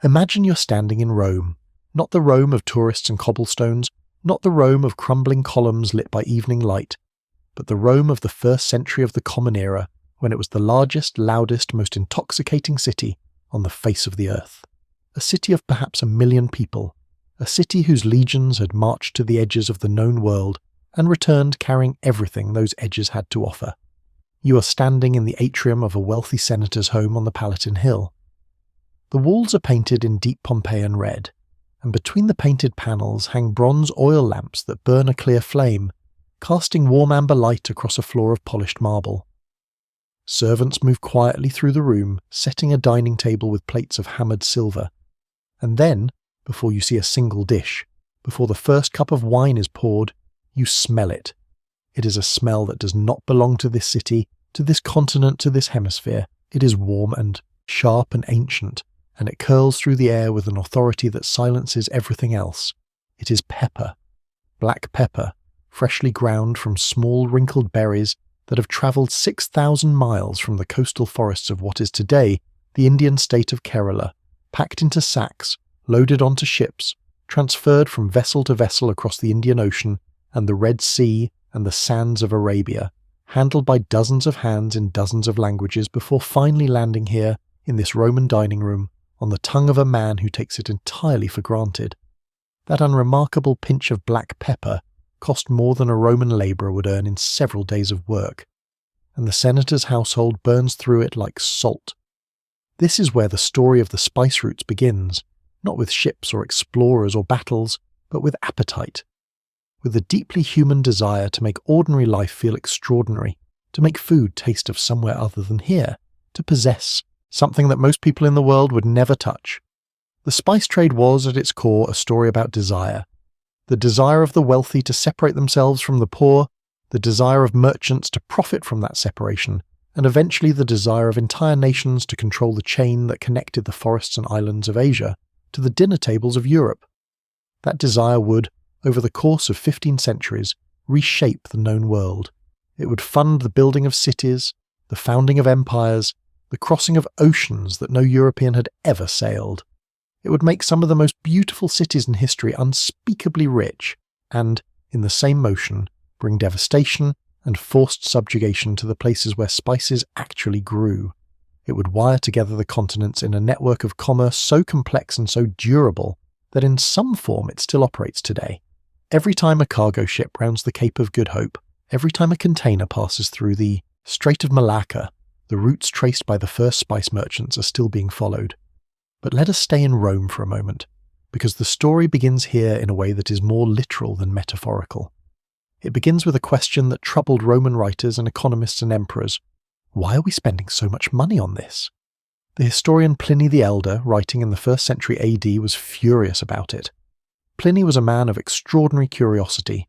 Imagine you're standing in Rome, not the Rome of tourists and cobblestones, not the Rome of crumbling columns lit by evening light, but the Rome of the 1st century of the Common Era, when it was the largest, loudest, most intoxicating city on the face of the earth. A city of perhaps 1 million people, a city whose legions had marched to the edges of the known world and returned carrying everything those edges had to offer. You are standing in the atrium of a wealthy senator's home on the Palatine Hill. The walls are painted in deep Pompeian red, and between the painted panels hang bronze oil lamps that burn a clear flame, casting warm amber light across a floor of polished marble. Servants move quietly through the room, setting a dining table with plates of hammered silver. And then, before you see a single dish, before the first cup of wine is poured, you smell it. It is a smell that does not belong to this city, to this continent, to this hemisphere. It is warm and sharp and ancient, and it curls through the air with an authority that silences everything else. It is pepper. Black pepper, freshly ground from small wrinkled berries that have travelled 6,000 miles from the coastal forests of what is today the Indian state of Kerala, packed into sacks, loaded onto ships, transferred from vessel to vessel across the Indian Ocean and the Red Sea and the sands of Arabia, handled by dozens of hands in dozens of languages before finally landing here in this Roman dining room on the tongue of a man who takes it entirely for granted. That unremarkable pinch of black pepper cost more than a Roman labourer would earn in several days of work, and the senator's household burns through it like salt. This is where the story of the spice routes begins, not with ships or explorers or battles, but with appetite, with a deeply human desire to make ordinary life feel extraordinary, to make food taste of somewhere other than here, to possess something that most people in the world would never touch. The spice trade was, at its core, a story about desire. The desire of the wealthy to separate themselves from the poor, the desire of merchants to profit from that separation, and eventually the desire of entire nations to control the chain that connected the forests and islands of Asia to the dinner tables of Europe. That desire would, over the course of 15 centuries, reshape the known world. It would fund the building of cities, the founding of empires, the crossing of oceans that no European had ever sailed. It would make some of the most beautiful cities in history unspeakably rich, and, in the same motion, bring devastation and forced subjugation to the places where spices actually grew. It would wire together the continents in a network of commerce so complex and so durable that in some form it still operates today. Every time a cargo ship rounds the Cape of Good Hope, every time a container passes through the Strait of Malacca, the routes traced by the first spice merchants are still being followed. But let us stay in Rome for a moment, because the story begins here in a way that is more literal than metaphorical. It begins with a question that troubled Roman writers and economists and emperors. Why are we spending so much money on this? The historian Pliny the Elder, writing in the 1st century AD, was furious about it. Pliny was a man of extraordinary curiosity.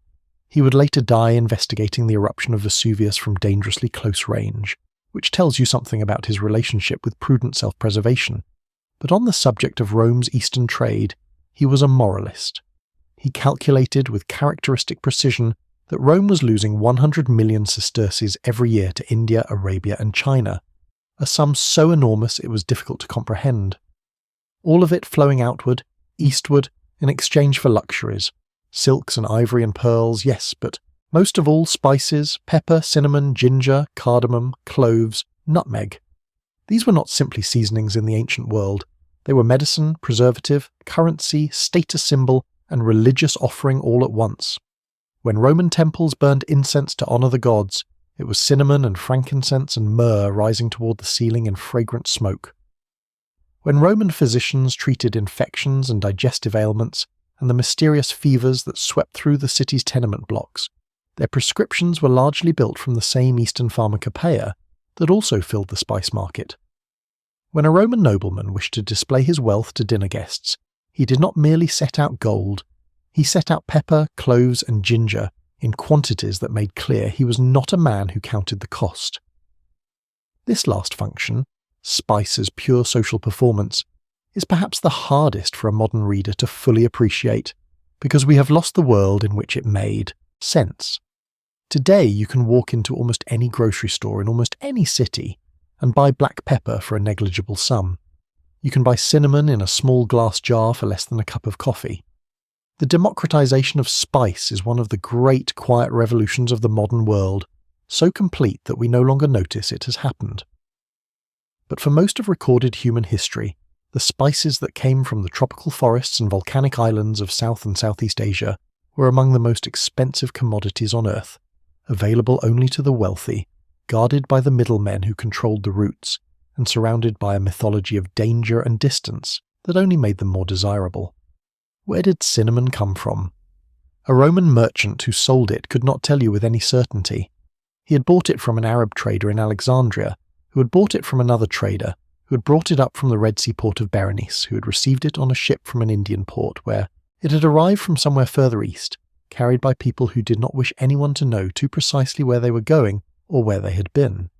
He would later die investigating the eruption of Vesuvius from dangerously close range, which tells you something about his relationship with prudent self-preservation. But on the subject of Rome's eastern trade, he was a moralist. He calculated with characteristic precision that Rome was losing 100 million sesterces every year to India, Arabia and China, a sum so enormous it was difficult to comprehend. All of it flowing outward, eastward, in exchange for luxuries, silks and ivory and pearls, yes, but most of all spices, pepper, cinnamon, ginger, cardamom, cloves, nutmeg. These were not simply seasonings in the ancient world. They were medicine, preservative, currency, status symbol, and religious offering all at once. When Roman temples burned incense to honour the gods, it was cinnamon and frankincense and myrrh rising toward the ceiling in fragrant smoke. When Roman physicians treated infections and digestive ailments and the mysterious fevers that swept through the city's tenement blocks, their prescriptions were largely built from the same Eastern pharmacopoeia that also filled the spice market. When a Roman nobleman wished to display his wealth to dinner guests, he did not merely set out gold. He set out pepper, cloves and ginger in quantities that made clear he was not a man who counted the cost. This last function, spice as pure social performance, is perhaps the hardest for a modern reader to fully appreciate, because we have lost the world in which it made sense. Today you can walk into almost any grocery store in almost any city and buy black pepper for a negligible sum. You can buy cinnamon in a small glass jar for less than a cup of coffee. The democratization of spice is one of the great quiet revolutions of the modern world, so complete that we no longer notice it has happened. But for most of recorded human history, the spices that came from the tropical forests and volcanic islands of South and Southeast Asia were among the most expensive commodities on Earth, available only to the wealthy, guarded by the middlemen who controlled the routes, and surrounded by a mythology of danger and distance that only made them more desirable. Where did cinnamon come from? A Roman merchant who sold it could not tell you with any certainty. He had bought it from an Arab trader in Alexandria, who had bought it from another trader, who had brought it up from the Red Sea port of Berenice, who had received it on a ship from an Indian port where it had arrived from somewhere further east, carried by people who did not wish anyone to know too precisely where they were going or where they had been.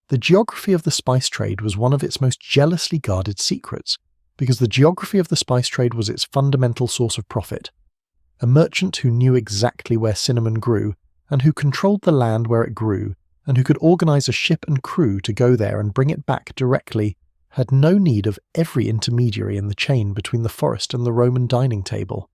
The geography of the spice trade was one of its most jealously guarded secrets, because the geography of the spice trade was its fundamental source of profit. A merchant who knew exactly where cinnamon grew, and who controlled the land where it grew, and who could organize a ship and crew to go there and bring it back directly, had no need of every intermediary in the chain between the forest and the Roman dining table.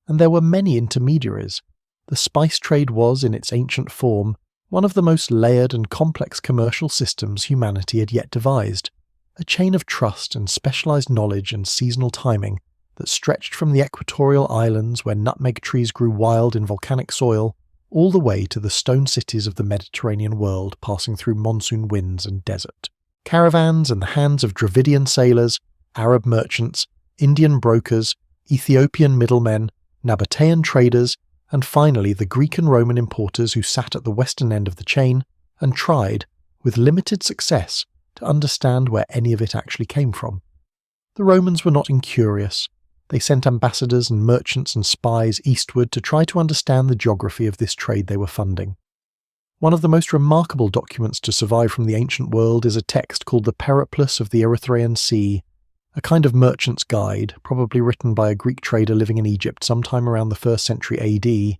And there were many intermediaries. The spice trade was, in its ancient form, one of the most layered and complex commercial systems humanity had yet devised, a chain of trust and specialized knowledge and seasonal timing that stretched from the equatorial islands where nutmeg trees grew wild in volcanic soil, all the way to the stone cities of the Mediterranean world passing through monsoon winds and desert. Caravans in the hands of Dravidian sailors, Arab merchants, Indian brokers, Ethiopian middlemen, Nabatean traders, and finally the Greek and Roman importers who sat at the western end of the chain and tried, with limited success, to understand where any of it actually came from. The Romans were not incurious. They sent ambassadors and merchants and spies eastward to try to understand the geography of this trade they were funding. One of the most remarkable documents to survive from the ancient world is a text called the Periplus of the Erythraean Sea, a kind of merchant's guide, probably written by a Greek trader living in Egypt sometime around the 1st century AD,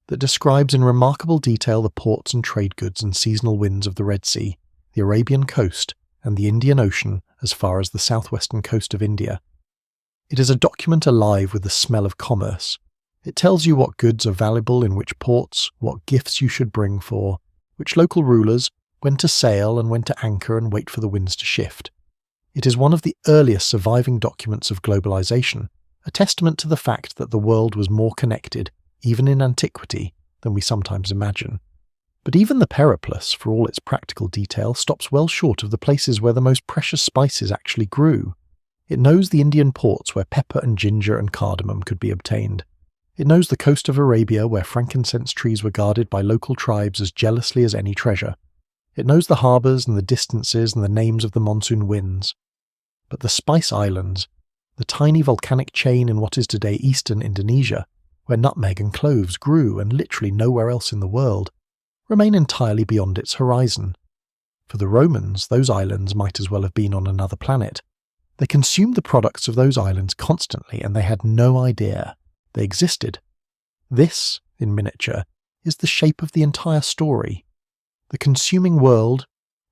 that describes in remarkable detail the ports and trade goods and seasonal winds of the Red Sea, the Arabian coast, and the Indian Ocean as far as the southwestern coast of India. It is a document alive with the smell of commerce. It tells you what goods are valuable in which ports, what gifts you should bring for, which local rulers, when to sail and when to anchor and wait for the winds to shift. It is one of the earliest surviving documents of globalization, a testament to the fact that the world was more connected, even in antiquity, than we sometimes imagine. But even the Periplus, for all its practical detail, stops well short of the places where the most precious spices actually grew. It knows the Indian ports where pepper and ginger and cardamom could be obtained. It knows the coast of Arabia where frankincense trees were guarded by local tribes as jealously as any treasure. It knows the harbours and the distances and the names of the monsoon winds. But the Spice Islands, the tiny volcanic chain in what is today eastern Indonesia, where nutmeg and cloves grew and literally nowhere else in the world, remain entirely beyond its horizon. For the Romans, those islands might as well have been on another planet. They consumed the products of those islands constantly, and they had no idea they existed. This, in miniature, is the shape of the entire story. The consuming world,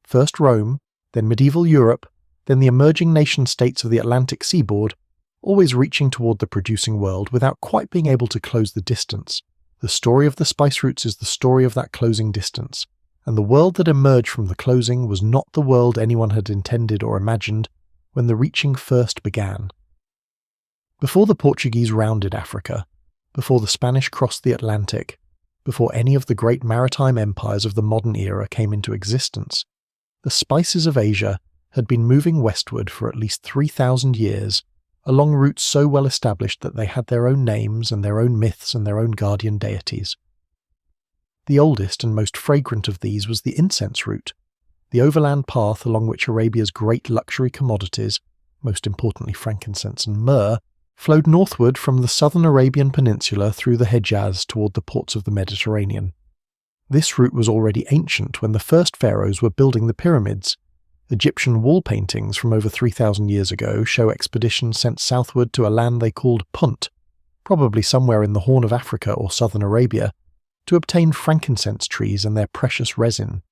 first Rome, then medieval Europe, then the emerging nation-states of the Atlantic seaboard, always reaching toward the producing world without quite being able to close the distance. The story of the spice routes is the story of that closing distance, and the world that emerged from the closing was not the world anyone had intended or imagined when the reaching first began. Before the Portuguese rounded Africa, before the Spanish crossed the Atlantic, before any of the great maritime empires of the modern era came into existence, the spices of Asia had been moving westward for at least 3,000 years, along routes so well established that they had their own names and their own myths and their own guardian deities. The oldest and most fragrant of these was the incense route, the overland path along which Arabia's great luxury commodities, most importantly frankincense and myrrh, flowed northward from the southern Arabian peninsula through the Hejaz toward the ports of the Mediterranean. This route was already ancient when the first pharaohs were building the pyramids. Egyptian wall paintings from over 3,000 years ago show expeditions sent southward to a land they called Punt, probably somewhere in the Horn of Africa or southern Arabia, to obtain frankincense trees and their precious resin.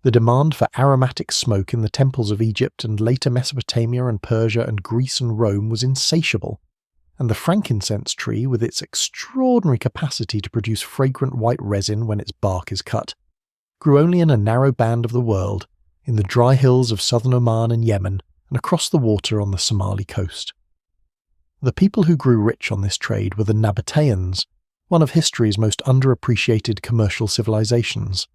The demand for aromatic smoke in the temples of Egypt and later Mesopotamia and Persia and Greece and Rome was insatiable, and the frankincense tree, with its extraordinary capacity to produce fragrant white resin when its bark is cut, grew only in a narrow band of the world, in the dry hills of southern Oman and Yemen, and across the water on the Somali coast. The people who grew rich on this trade were the Nabateans, one of history's most underappreciated commercial civilizations.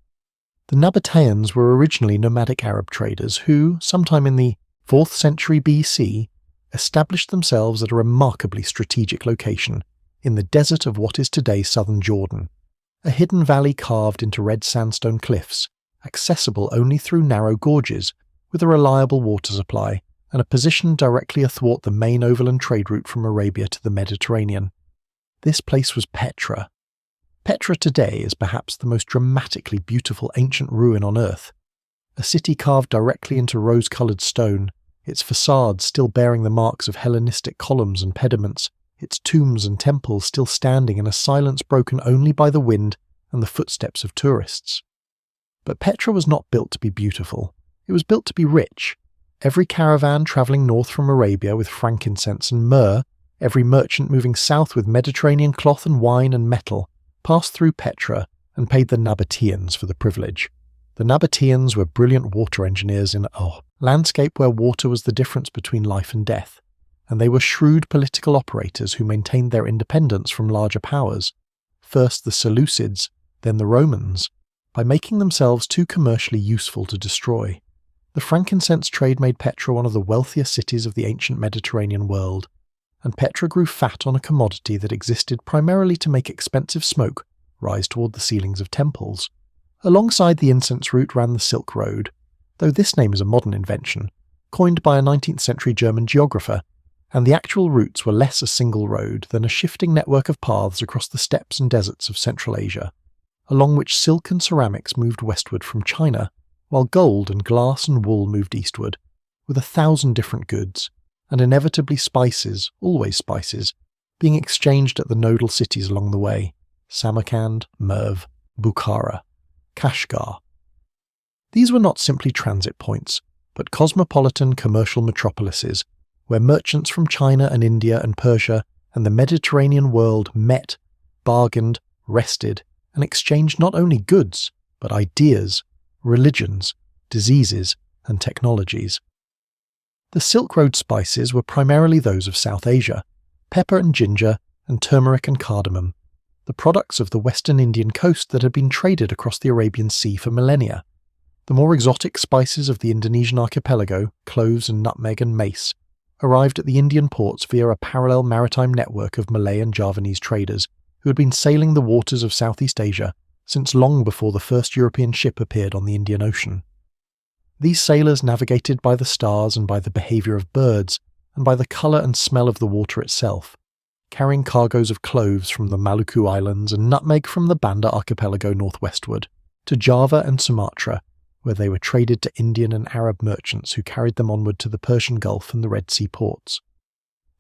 The Nabateans were originally nomadic Arab traders who, sometime in the 4th century BC, established themselves at a remarkably strategic location in the desert of what is today southern Jordan, a hidden valley carved into red sandstone cliffs, accessible only through narrow gorges, with a reliable water supply and a position directly athwart the main overland trade route from Arabia to the Mediterranean. This place was Petra. Petra today is perhaps the most dramatically beautiful ancient ruin on earth, a city carved directly into rose-coloured stone, its facades still bearing the marks of Hellenistic columns and pediments, its tombs and temples still standing in a silence broken only by the wind and the footsteps of tourists. But Petra was not built to be beautiful. It was built to be rich. Every caravan travelling north from Arabia with frankincense and myrrh, every merchant moving south with Mediterranean cloth and wine and metal, passed through Petra and paid the Nabateans for the privilege. The Nabateans were brilliant water engineers in a landscape where water was the difference between life and death, and they were shrewd political operators who maintained their independence from larger powers, first the Seleucids, then the Romans, by making themselves too commercially useful to destroy. The frankincense trade made Petra one of the wealthiest cities of the ancient Mediterranean world, and Petra grew fat on a commodity that existed primarily to make expensive smoke rise toward the ceilings of temples. Alongside the incense route ran the Silk Road, though this name is a modern invention, coined by a 19th century German geographer, and the actual routes were less a single road than a shifting network of paths across the steppes and deserts of Central Asia, along which silk and ceramics moved westward from China, while gold and glass and wool moved eastward, with 1,000 different goods, and inevitably spices, always spices, being exchanged at the nodal cities along the way: Samarkand, Merv, Bukhara, Kashgar. These were not simply transit points, but cosmopolitan commercial metropolises, where merchants from China and India and Persia and the Mediterranean world met, bargained, rested, and exchanged not only goods, but ideas, religions, diseases, and technologies. The Silk Road spices were primarily those of South Asia: pepper and ginger, and turmeric and cardamom, the products of the western Indian coast that had been traded across the Arabian Sea for millennia. The more exotic spices of the Indonesian archipelago, cloves and nutmeg and mace, arrived at the Indian ports via a parallel maritime network of Malay and Javanese traders who had been sailing the waters of Southeast Asia since long before the first European ship appeared on the Indian Ocean. These sailors navigated by the stars and by the behaviour of birds, and by the colour and smell of the water itself, carrying cargoes of cloves from the Maluku Islands and nutmeg from the Banda Archipelago northwestward, to Java and Sumatra, where they were traded to Indian and Arab merchants who carried them onward to the Persian Gulf and the Red Sea ports.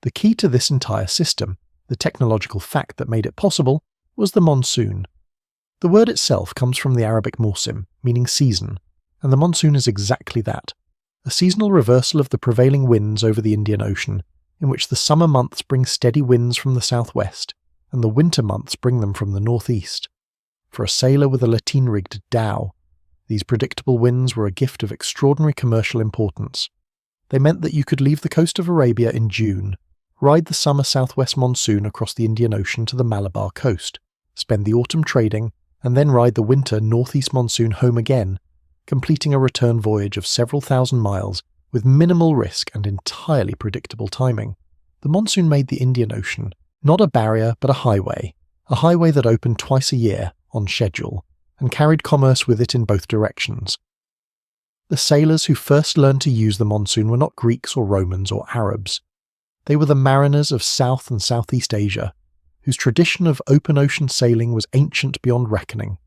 The key to this entire system, the technological fact that made it possible, was the monsoon. The word itself comes from the Arabic mawsim, meaning season, and the monsoon is exactly that, a seasonal reversal of the prevailing winds over the Indian Ocean, in which the summer months bring steady winds from the southwest, and the winter months bring them from the northeast. For a sailor with a lateen-rigged dhow, these predictable winds were a gift of extraordinary commercial importance. They meant that you could leave the coast of Arabia in June, ride the summer southwest monsoon across the Indian Ocean to the Malabar coast, spend the autumn trading, and then ride the winter northeast monsoon home again, completing a return voyage of several thousand miles with minimal risk and entirely predictable timing. The monsoon made the Indian Ocean not a barrier but a highway that opened twice a year, on schedule, and carried commerce with it in both directions. The sailors who first learned to use the monsoon were not Greeks or Romans or Arabs. They were the mariners of South and Southeast Asia, whose tradition of open ocean sailing was ancient beyond reckoning.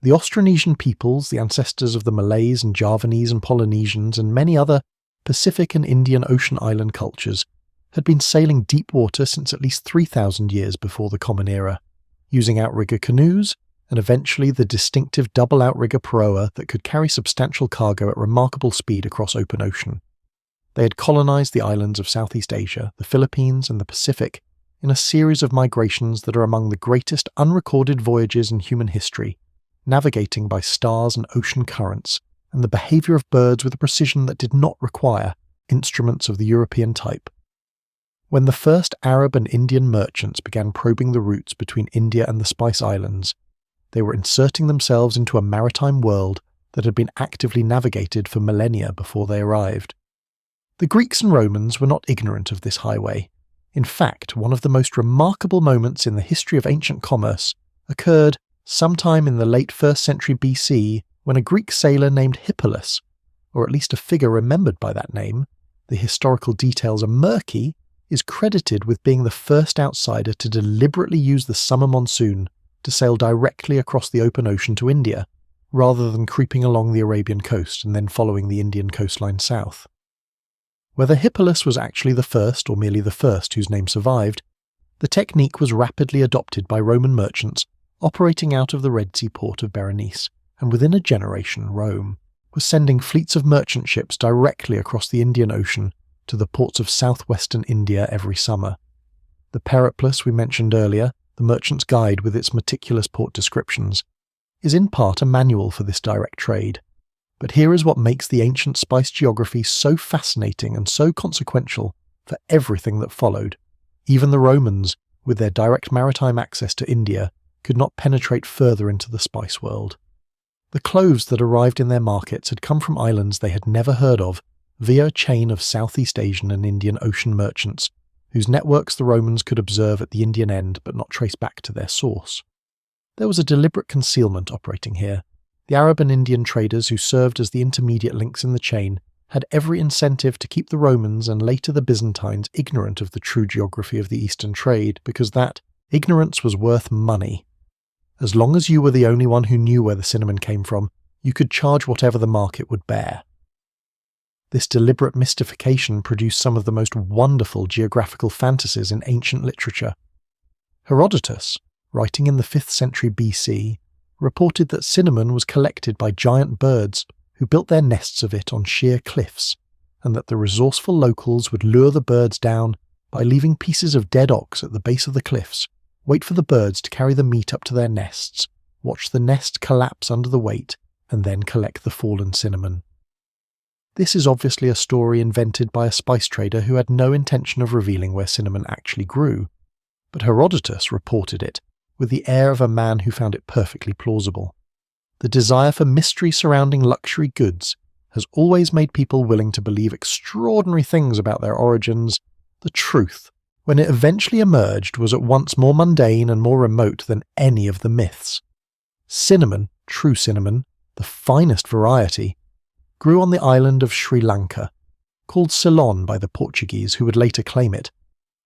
The Austronesian peoples, the ancestors of the Malays and Javanese and Polynesians and many other Pacific and Indian Ocean island cultures, had been sailing deep water since at least 3,000 years before the Common Era, using outrigger canoes and eventually the distinctive double outrigger proa that could carry substantial cargo at remarkable speed across open ocean. They had colonized the islands of Southeast Asia, the Philippines, and the Pacific in a series of migrations that are among the greatest unrecorded voyages in human history, navigating by stars and ocean currents, and the behavior of birds with a precision that did not require instruments of the European type. When the first Arab and Indian merchants began probing the routes between India and the Spice Islands, they were inserting themselves into a maritime world that had been actively navigated for millennia before they arrived. The Greeks and Romans were not ignorant of this highway. In fact, one of the most remarkable moments in the history of ancient commerce occurred sometime in the late 1st century BC when a Greek sailor named Hippolus, or at least a figure remembered by that name, the historical details are murky, is credited with being the first outsider to deliberately use the summer monsoon to sail directly across the open ocean to India, rather than creeping along the Arabian coast and then following the Indian coastline south. Whether Hippolus was actually the first or merely the first whose name survived, the technique was rapidly adopted by Roman merchants operating out of the Red Sea port of Berenice, and within a generation Rome was sending fleets of merchant ships directly across the Indian Ocean to the ports of southwestern India every summer. The Periplus we mentioned earlier, the Merchant's Guide with its meticulous port descriptions, is in part a manual for this direct trade. But here is what makes the ancient spice geography so fascinating and so consequential for everything that followed. Even the Romans, with their direct maritime access to India, could not penetrate further into the spice world. The cloves that arrived in their markets had come from islands they had never heard of via a chain of Southeast Asian and Indian Ocean merchants, whose networks the Romans could observe at the Indian end but not trace back to their source. There was a deliberate concealment operating here. The Arab and Indian traders who served as the intermediate links in the chain had every incentive to keep the Romans and later the Byzantines ignorant of the true geography of the Eastern trade, because that ignorance was worth money. As long as you were the only one who knew where the cinnamon came from, you could charge whatever the market would bear. This deliberate mystification produced some of the most wonderful geographical fantasies in ancient literature. Herodotus, writing in the 5th century BC, reported that cinnamon was collected by giant birds who built their nests of it on sheer cliffs, and that the resourceful locals would lure the birds down by leaving pieces of dead ox at the base of the cliffs, wait for the birds to carry the meat up to their nests, watch the nest collapse under the weight, and then collect the fallen cinnamon. This is obviously a story invented by a spice trader who had no intention of revealing where cinnamon actually grew, but Herodotus reported it with the air of a man who found it perfectly plausible. The desire for mystery surrounding luxury goods has always made people willing to believe extraordinary things about their origins. The truth, when it eventually emerged, was at once more mundane and more remote than any of the myths. Cinnamon, true cinnamon, the finest variety, grew on the island of Sri Lanka, called Ceylon by the Portuguese who would later claim it,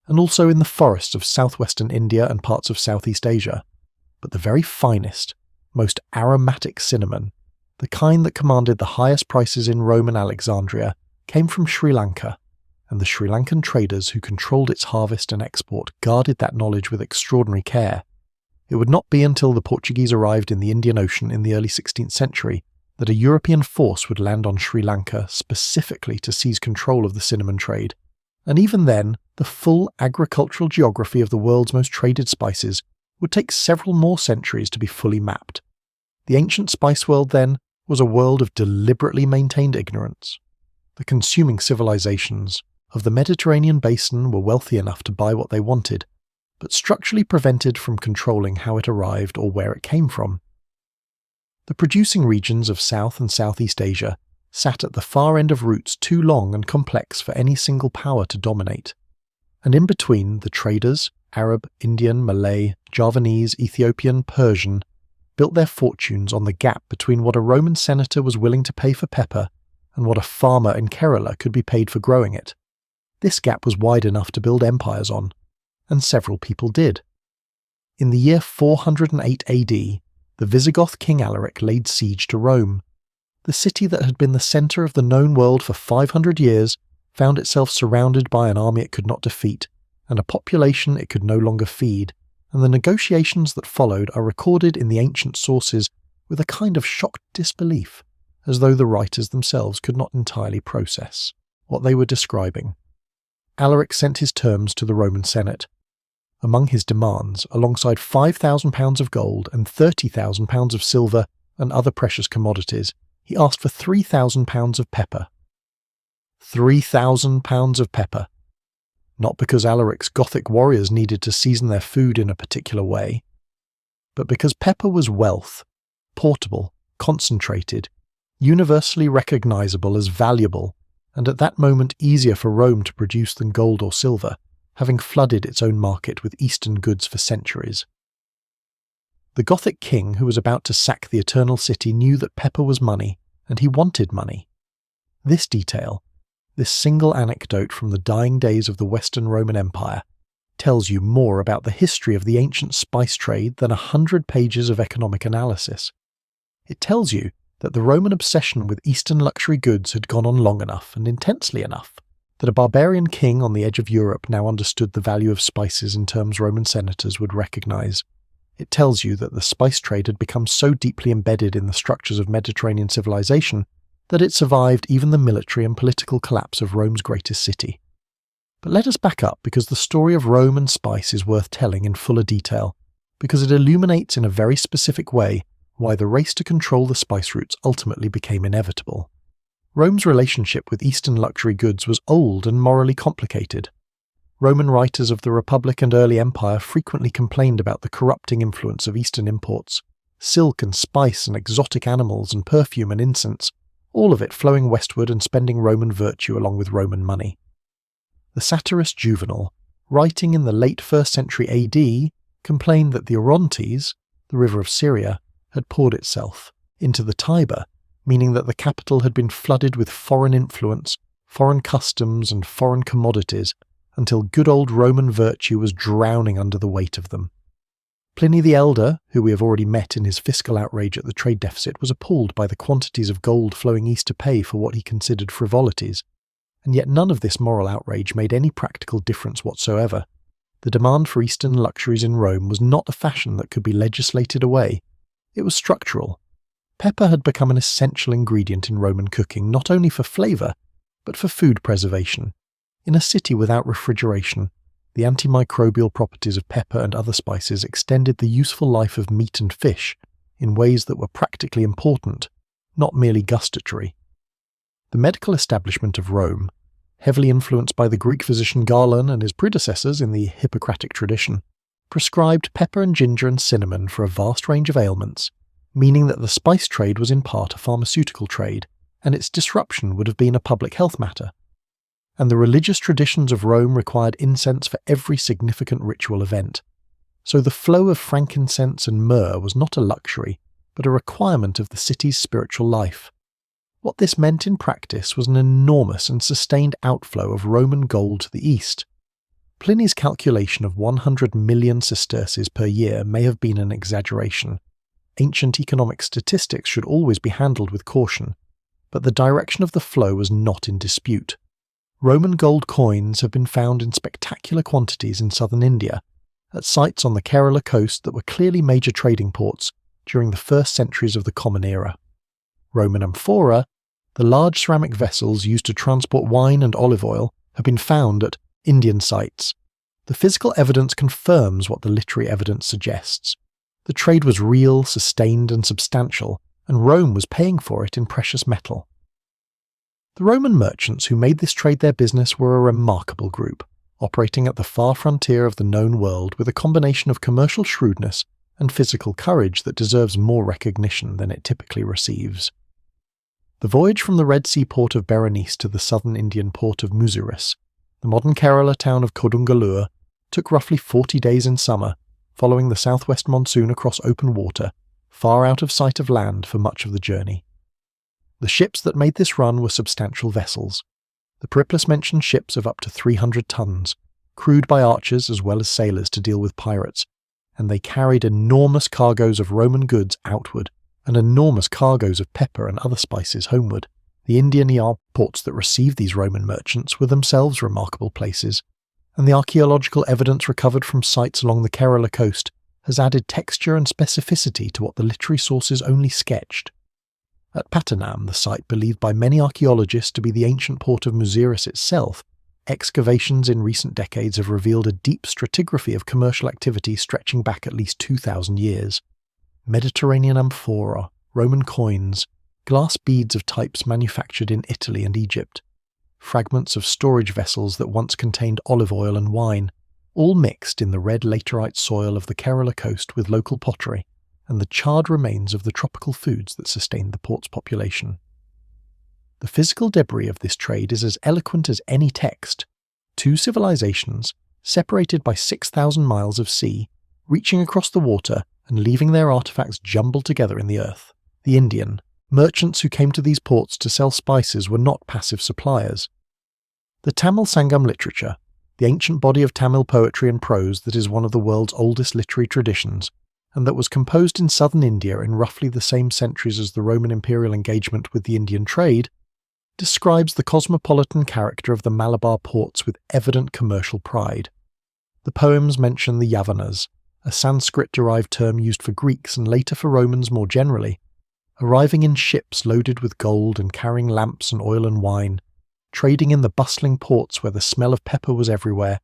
and also in the forests of southwestern India and parts of Southeast Asia. But the very finest, most aromatic cinnamon, the kind that commanded the highest prices in Rome and Alexandria, came from Sri Lanka, and the Sri Lankan traders who controlled its harvest and export guarded that knowledge with extraordinary care. It would not be until the Portuguese arrived in the Indian Ocean in the early 16th century that a European force would land on Sri Lanka specifically to seize control of the cinnamon trade. And even then, the full agricultural geography of the world's most traded spices would take several more centuries to be fully mapped. The ancient spice world, then, was a world of deliberately maintained ignorance. The consuming civilizations of the Mediterranean basin were wealthy enough to buy what they wanted, but structurally prevented from controlling how it arrived or where it came from. The producing regions of South and Southeast Asia sat at the far end of routes too long and complex for any single power to dominate. And in between, the traders, Arab, Indian, Malay, Javanese, Ethiopian, Persian, built their fortunes on the gap between what a Roman senator was willing to pay for pepper and what a farmer in Kerala could be paid for growing it. This gap was wide enough to build empires on, and several people did. In the year 408 AD, the Visigoth king Alaric laid siege to Rome. The city that had been the centre of the known world for 500 years found itself surrounded by an army it could not defeat, and a population it could no longer feed, and the negotiations that followed are recorded in the ancient sources with a kind of shocked disbelief, as though the writers themselves could not entirely process what they were describing. Alaric sent his terms to the Roman Senate. Among his demands, alongside £5,000 of gold and £30,000 of silver and other precious commodities, he asked for £3,000 of pepper. £3,000 of pepper. Not because Alaric's Gothic warriors needed to season their food in a particular way, but because pepper was wealth, portable, concentrated, universally recognizable as valuable, and at that moment easier for Rome to produce than gold or silver, having flooded its own market with Eastern goods for centuries. The Gothic king who was about to sack the Eternal City knew that pepper was money, and he wanted money. This detail, this single anecdote from the dying days of the Western Roman Empire, tells you more about the history of the ancient spice trade than 100 pages of economic analysis. It tells you that the Roman obsession with Eastern luxury goods had gone on long enough and intensely enough that a barbarian king on the edge of Europe now understood the value of spices in terms Roman senators would recognize. It tells you that the spice trade had become so deeply embedded in the structures of Mediterranean civilization that it survived even the military and political collapse of Rome's greatest city. But let us back up, because the story of Rome and spice is worth telling in fuller detail, because it illuminates in a very specific way why the race to control the spice routes ultimately became inevitable. Rome's relationship with Eastern luxury goods was old and morally complicated. Roman writers of the Republic and early Empire frequently complained about the corrupting influence of Eastern imports, silk and spice and exotic animals and perfume and incense, all of it flowing westward and spending Roman virtue along with Roman money. The satirist Juvenal, writing in the late 1st century AD, complained that the Orontes, the river of Syria, had poured itself into the Tiber, meaning that the capital had been flooded with foreign influence, foreign customs and foreign commodities, until good old Roman virtue was drowning under the weight of them. Pliny the Elder, who we have already met in his fiscal outrage at the trade deficit, was appalled by the quantities of gold flowing east to pay for what he considered frivolities, and yet none of this moral outrage made any practical difference whatsoever. The demand for Eastern luxuries in Rome was not a fashion that could be legislated away. It was structural. Pepper had become an essential ingredient in Roman cooking, not only for flavour, but for food preservation. In a city without refrigeration, the antimicrobial properties of pepper and other spices extended the useful life of meat and fish in ways that were practically important, not merely gustatory. The medical establishment of Rome, heavily influenced by the Greek physician Galen and his predecessors in the Hippocratic tradition, prescribed pepper and ginger and cinnamon for a vast range of ailments, meaning that the spice trade was in part a pharmaceutical trade, and its disruption would have been a public health matter. And the religious traditions of Rome required incense for every significant ritual event. So the flow of frankincense and myrrh was not a luxury, but a requirement of the city's spiritual life. What this meant in practice was an enormous and sustained outflow of Roman gold to the east. Pliny's calculation of 100 million sesterces per year may have been an exaggeration. Ancient economic statistics should always be handled with caution, but the direction of the flow was not in dispute. Roman gold coins have been found in spectacular quantities in southern India, at sites on the Kerala coast that were clearly major trading ports during the first centuries of the Common Era. Roman amphora, the large ceramic vessels used to transport wine and olive oil, have been found at Indian sites. The physical evidence confirms what the literary evidence suggests. The trade was real, sustained and substantial, and Rome was paying for it in precious metal. The Roman merchants who made this trade their business were a remarkable group, operating at the far frontier of the known world with a combination of commercial shrewdness and physical courage that deserves more recognition than it typically receives. The voyage from the Red Sea port of Berenice to the southern Indian port of Muziris, the modern Kerala town of Kodungalur, took roughly 40 days in summer, following the southwest monsoon across open water, far out of sight of land for much of the journey. The ships that made this run were substantial vessels. The Periplus mentioned ships of up to 300 tons, crewed by archers as well as sailors to deal with pirates, and they carried enormous cargoes of Roman goods outward, and enormous cargoes of pepper and other spices homeward. The Indian ports that received these Roman merchants were themselves remarkable places. and the archaeological evidence recovered from sites along the Kerala coast has added texture and specificity to what the literary sources only sketched. At Pattanam, the site believed by many archaeologists to be the ancient port of Muziris itself, excavations in recent decades have revealed a deep stratigraphy of commercial activity stretching back at least 2,000 years. Mediterranean amphora, Roman coins, glass beads of types manufactured in Italy and Egypt, fragments of storage vessels that once contained olive oil and wine, all mixed in the red laterite soil of the Kerala coast with local pottery and the charred remains of the tropical foods that sustained the port's population. The physical debris of this trade is as eloquent as any text. Two civilizations, separated by 6,000 miles of sea, reaching across the water and leaving their artifacts jumbled together in the earth. The Indian, merchants who came to these ports to sell spices were not passive suppliers. The Tamil Sangam literature, the ancient body of Tamil poetry and prose that is one of the world's oldest literary traditions, and that was composed in southern India in roughly the same centuries as the Roman imperial engagement with the Indian trade, describes the cosmopolitan character of the Malabar ports with evident commercial pride. The poems mention the Yavanas, a Sanskrit-derived term used for Greeks and later for Romans more generally, arriving in ships loaded with gold and carrying lamps and oil and wine, trading in the bustling ports where the smell of pepper was everywhere,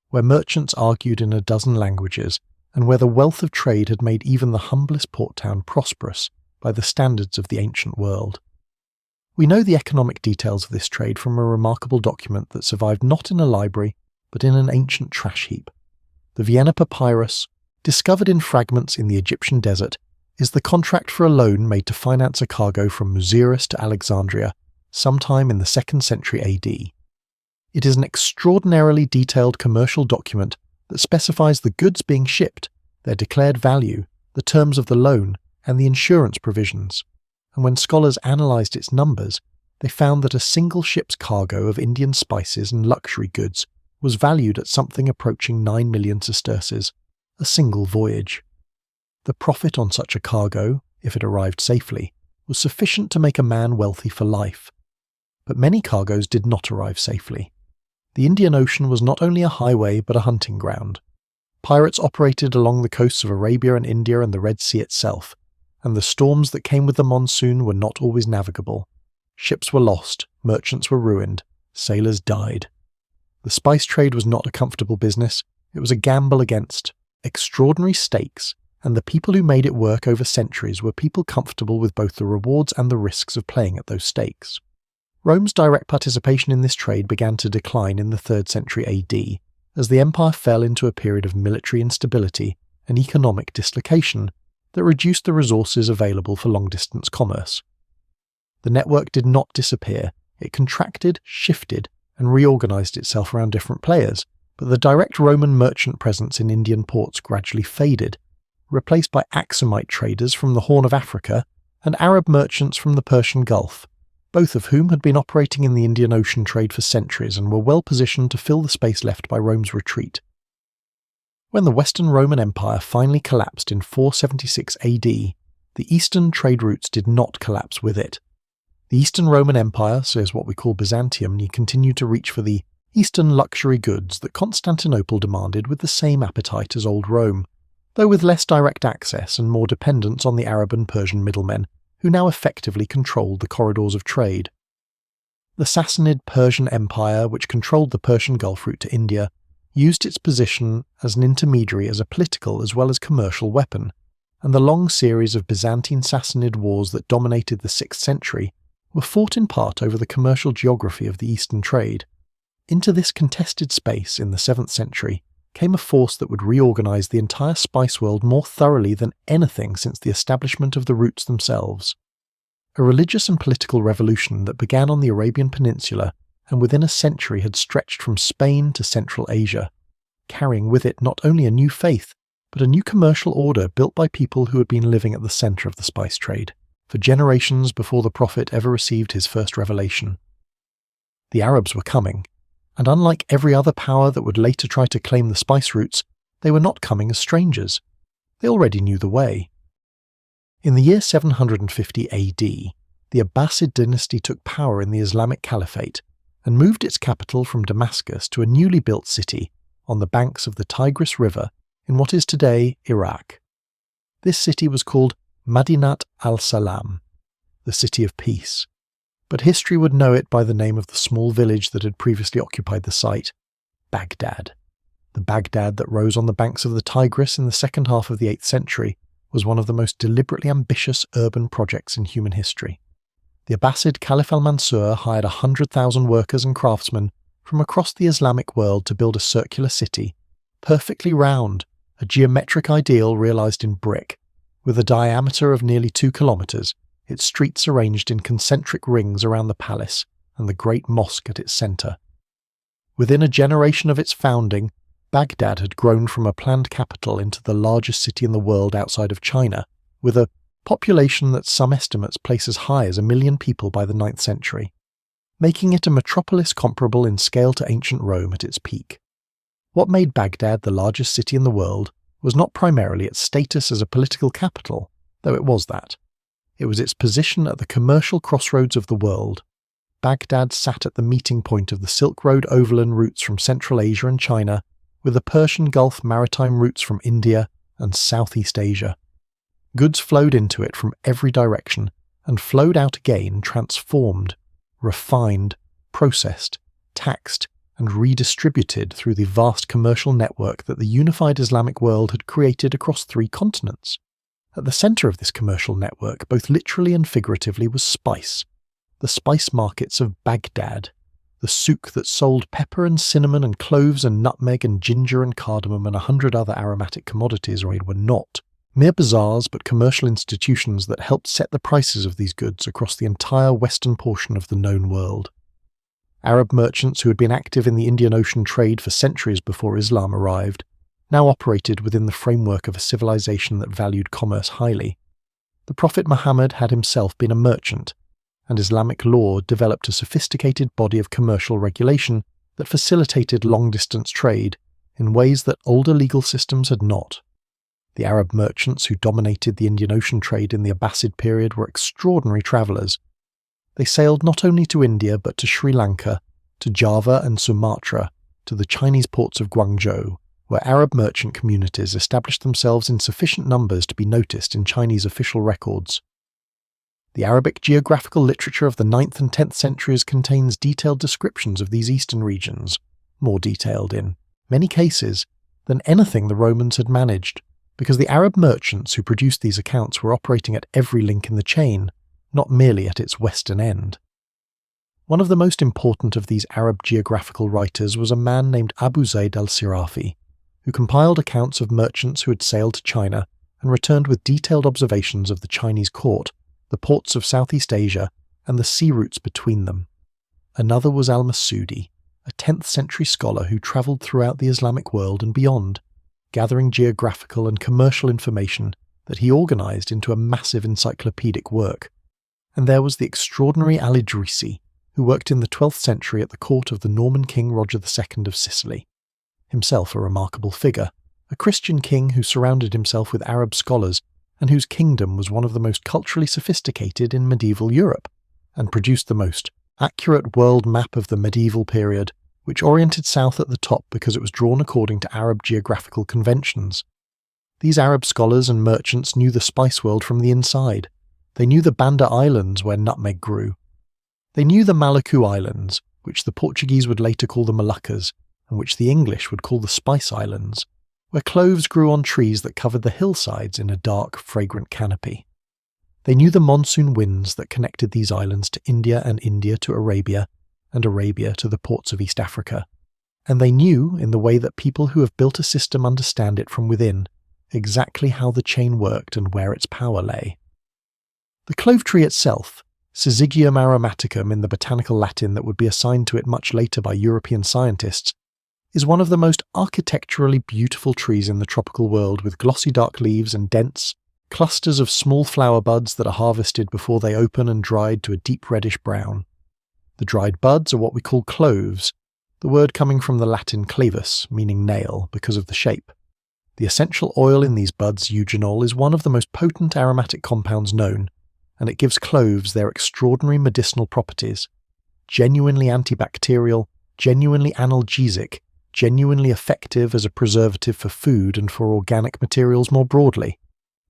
where merchants argued in a dozen languages, and where the wealth of trade had made even the humblest port town prosperous by the standards of the ancient world. We know the economic details of this trade from a remarkable document that survived not in a library, but in an ancient trash heap. The Vienna Papyrus, discovered in fragments in the Egyptian desert, is the contract for a loan made to finance a cargo from Muziris to Alexandria, sometime in the 2nd century AD. It is an extraordinarily detailed commercial document that specifies the goods being shipped, their declared value, the terms of the loan, and the insurance provisions. And when scholars analysed its numbers, they found that a single ship's cargo of Indian spices and luxury goods was valued at something approaching 9 million sesterces, a single voyage. The profit on such a cargo, if it arrived safely, was sufficient to make a man wealthy for life. But many cargoes did not arrive safely. The Indian Ocean was not only a highway but a hunting ground. Pirates operated along the coasts of Arabia and India and the Red Sea itself, and the storms that came with the monsoon were not always navigable. Ships were lost, merchants were ruined, sailors died. The spice trade was not a comfortable business, it was a gamble against extraordinary stakes, and the people who made it work over centuries were people comfortable with both the rewards and the risks of playing at those stakes. Rome's direct participation in this trade began to decline in the 3rd century AD, as the empire fell into a period of military instability and economic dislocation that reduced the resources available for long-distance commerce. The network did not disappear, it contracted, shifted, and reorganized itself around different players, but the direct Roman merchant presence in Indian ports gradually faded, replaced by Axumite traders from the Horn of Africa and Arab merchants from the Persian Gulf, both of whom had been operating in the Indian Ocean trade for centuries and were well positioned to fill the space left by Rome's retreat. When the Western Roman Empire finally collapsed in 476 AD, the eastern trade routes did not collapse with it. The Eastern Roman Empire, so as what we call Byzantium, continued to reach for the Eastern luxury goods that Constantinople demanded with the same appetite as Old Rome, though with less direct access and more dependence on the Arab and Persian middlemen, who now effectively controlled the corridors of trade. The Sassanid Persian Empire, which controlled the Persian Gulf route to India, used its position as an intermediary as a political as well as commercial weapon, and the long series of Byzantine-Sassanid wars that dominated the 6th century were fought in part over the commercial geography of the Eastern trade. Into this contested space in the 7th century came a force that would reorganize the entire spice world more thoroughly than anything since the establishment of the routes themselves. A religious and political revolution that began on the Arabian Peninsula and within a century had stretched from Spain to Central Asia, carrying with it not only a new faith, but a new commercial order built by people who had been living at the center of the spice trade for generations before the Prophet ever received his first revelation. The Arabs were coming, and unlike every other power that would later try to claim the spice routes, they were not coming as strangers. They already knew the way. In the year 750 AD, the Abbasid dynasty took power in the Islamic Caliphate and moved its capital from Damascus to a newly built city on the banks of the Tigris River in what is today Iraq. This city was called Madinat al-Salam, the City of Peace, but history would know it by the name of the small village that had previously occupied the site, Baghdad. The Baghdad that rose on the banks of the Tigris in the second half of the 8th century was one of the most deliberately ambitious urban projects in human history. The Abbasid Caliph al-Mansur hired 100,000 workers and craftsmen from across the Islamic world to build a circular city, perfectly round, a geometric ideal realized in brick, with a diameter of nearly 2 kilometers, its streets arranged in concentric rings around the palace and the great mosque at its center. Within a generation of its founding, Baghdad had grown from a planned capital into the largest city in the world outside of China, with a population that some estimates place as high as 1 million people by the 9th century, making it a metropolis comparable in scale to ancient Rome at its peak. What made Baghdad the largest city in the world was not primarily its status as a political capital, though it was that. It was its position at the commercial crossroads of the world. Baghdad sat at the meeting point of the Silk Road overland routes from Central Asia and China, with the Persian Gulf maritime routes from India and Southeast Asia. Goods flowed into it from every direction and flowed out again transformed, refined, processed, taxed, and redistributed through the vast commercial network that the unified Islamic world had created across 3 continents. At the center of this commercial network, both literally and figuratively, was spice. The spice markets of Baghdad, the souk that sold pepper and cinnamon and cloves and nutmeg and ginger and cardamom and 100 other aromatic commodities, were not mere bazaars but commercial institutions that helped set the prices of these goods across the entire western portion of the known world. Arab merchants who had been active in the Indian Ocean trade for centuries before Islam arrived now operated within the framework of a civilization that valued commerce highly. The Prophet Muhammad had himself been a merchant, and Islamic law developed a sophisticated body of commercial regulation that facilitated long-distance trade in ways that older legal systems had not. The Arab merchants who dominated the Indian Ocean trade in the Abbasid period were extraordinary travellers. They sailed not only to India but to Sri Lanka, to Java and Sumatra, to the Chinese ports of Guangzhou, where Arab merchant communities established themselves in sufficient numbers to be noticed in Chinese official records. The Arabic geographical literature of the 9th and 10th centuries contains detailed descriptions of these eastern regions, more detailed in many cases than anything the Romans had managed, because the Arab merchants who produced these accounts were operating at every link in the chain, not merely at its western end. One of the most important of these Arab geographical writers was a man named Abu Zayd al-Sirafi, who compiled accounts of merchants who had sailed to China and returned with detailed observations of the Chinese court, the ports of Southeast Asia, and the sea routes between them. Another was al-Masudi, a 10th century scholar who travelled throughout the Islamic world and beyond, gathering geographical and commercial information that he organised into a massive encyclopedic work. And there was the extraordinary al-Idrisi, who worked in the 12th century at the court of the Norman king Roger II of Sicily. Himself a remarkable figure, a Christian king who surrounded himself with Arab scholars and whose kingdom was one of the most culturally sophisticated in medieval Europe, and produced the most accurate world map of the medieval period, which oriented south at the top because it was drawn according to Arab geographical conventions. These Arab scholars and merchants knew the spice world from the inside. They knew the Banda Islands where nutmeg grew. They knew the Maluku Islands, which the Portuguese would later call the Moluccas, and which the English would call the Spice Islands, where cloves grew on trees that covered the hillsides in a dark, fragrant canopy. They knew the monsoon winds that connected these islands to India and India to Arabia, and Arabia to the ports of East Africa. And they knew, in the way that people who have built a system understand it from within, exactly how the chain worked and where its power lay. The clove tree itself, Syzygium aromaticum in the botanical Latin that would be assigned to it much later by European scientists, is one of the most architecturally beautiful trees in the tropical world, with glossy dark leaves and dense, clusters of small flower buds that are harvested before they open and dried to a deep reddish brown. The dried buds are what we call cloves, the word coming from the Latin clavus, meaning nail, because of the shape. The essential oil in these buds, eugenol, is one of the most potent aromatic compounds known, and it gives cloves their extraordinary medicinal properties: genuinely antibacterial, genuinely analgesic, genuinely effective as a preservative for food and for organic materials more broadly.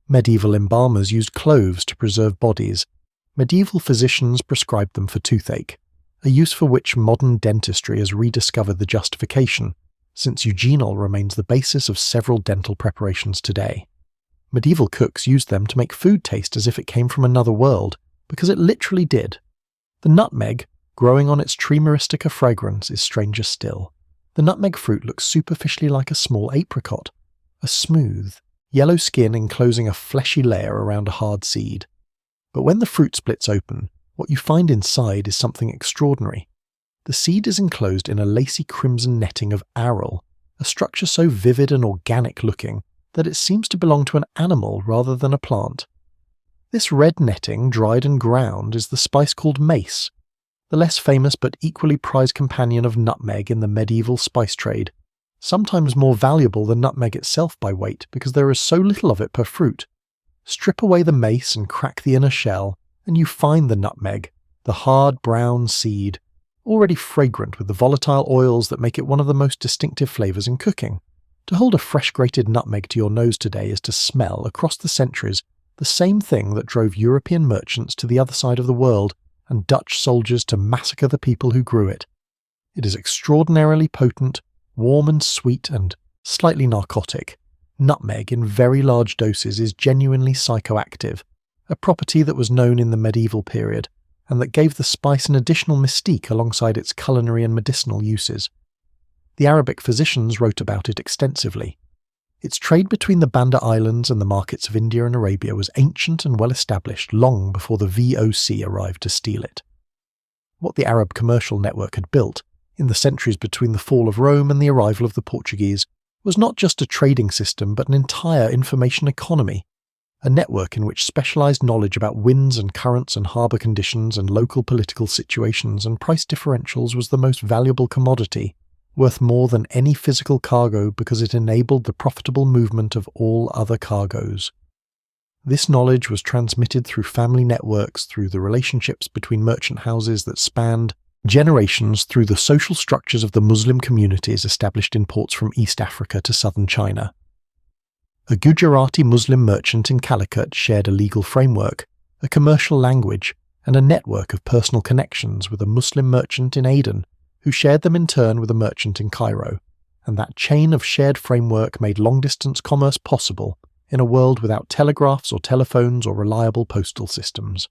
Medieval embalmers used cloves to preserve bodies. Medieval physicians prescribed them for toothache, a use for which modern dentistry has rediscovered the justification, since eugenol remains the basis of several dental preparations today. Medieval cooks used them to make food taste as if it came from another world, because it literally did. The nutmeg, growing on its tree myristica fragrans, is stranger still. The nutmeg fruit looks superficially like a small apricot, a smooth, yellow skin enclosing a fleshy layer around a hard seed. But when the fruit splits open, what you find inside is something extraordinary. The seed is enclosed in a lacy crimson netting of aril, a structure so vivid and organic looking that it seems to belong to an animal rather than a plant. This red netting, dried and ground, is the spice called mace, the less famous but equally prized companion of nutmeg in the medieval spice trade, sometimes more valuable than nutmeg itself by weight because there is so little of it per fruit. Strip away the mace and crack the inner shell, and you find the nutmeg, the hard brown seed, already fragrant with the volatile oils that make it one of the most distinctive flavours in cooking. To hold a fresh grated nutmeg to your nose today is to smell, across the centuries, the same thing that drove European merchants to the other side of the world and Dutch soldiers to massacre the people who grew it. It is extraordinarily potent, warm and sweet, and slightly narcotic. Nutmeg in very large doses is genuinely psychoactive, a property that was known in the medieval period, and that gave the spice an additional mystique alongside its culinary and medicinal uses. The Arabic physicians wrote about it extensively. Its trade between the Banda Islands and the markets of India and Arabia was ancient and well established long before the VOC arrived to steal it. What the Arab commercial network had built, in the centuries between the fall of Rome and the arrival of the Portuguese, was not just a trading system but an entire information economy, a network in which specialized knowledge about winds and currents and harbor conditions and local political situations and price differentials was the most valuable commodity, worth more than any physical cargo because it enabled the profitable movement of all other cargoes. This knowledge was transmitted through family networks, through the relationships between merchant houses that spanned generations, through the social structures of the Muslim communities established in ports from East Africa to southern China. A Gujarati Muslim merchant in Calicut shared a legal framework, a commercial language, and a network of personal connections with a Muslim merchant in Aden, who shared them in turn with a merchant in Cairo, and that chain of shared framework made long-distance commerce possible in a world without telegraphs or telephones or reliable postal systems.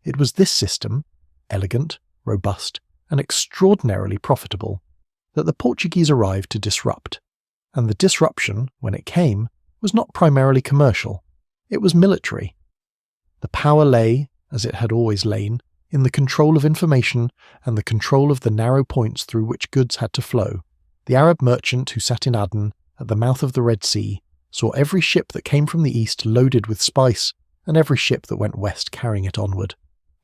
It was this system, elegant, robust, and extraordinarily profitable, that the Portuguese arrived to disrupt, and the disruption, when it came, was not primarily commercial, it was military. The power lay, as it had always lain, in the control of information and the control of the narrow points through which goods had to flow. The Arab merchant who sat in Aden, at the mouth of the Red Sea, saw every ship that came from the east loaded with spice, and every ship that went west carrying it onward.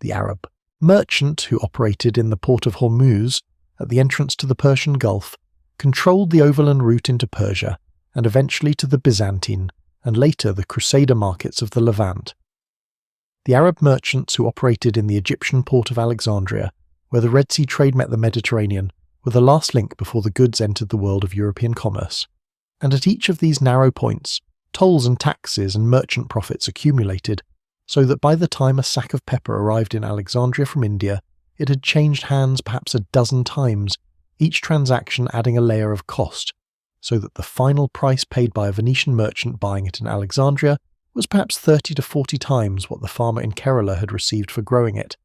The Arab merchant who operated in the port of Hormuz, at the entrance to the Persian Gulf, controlled the overland route into Persia, and eventually to the Byzantine, and later the Crusader markets of the Levant. The Arab merchants who operated in the Egyptian port of Alexandria, where the Red Sea trade met the Mediterranean, were the last link before the goods entered the world of European commerce. And at each of these narrow points, tolls and taxes and merchant profits accumulated, so that by the time a sack of pepper arrived in Alexandria from India, it had changed hands perhaps a dozen times, each transaction adding a layer of cost, so that the final price paid by a Venetian merchant buying it in Alexandria was perhaps 30 to 40 times what the farmer in Kerala had received for growing it.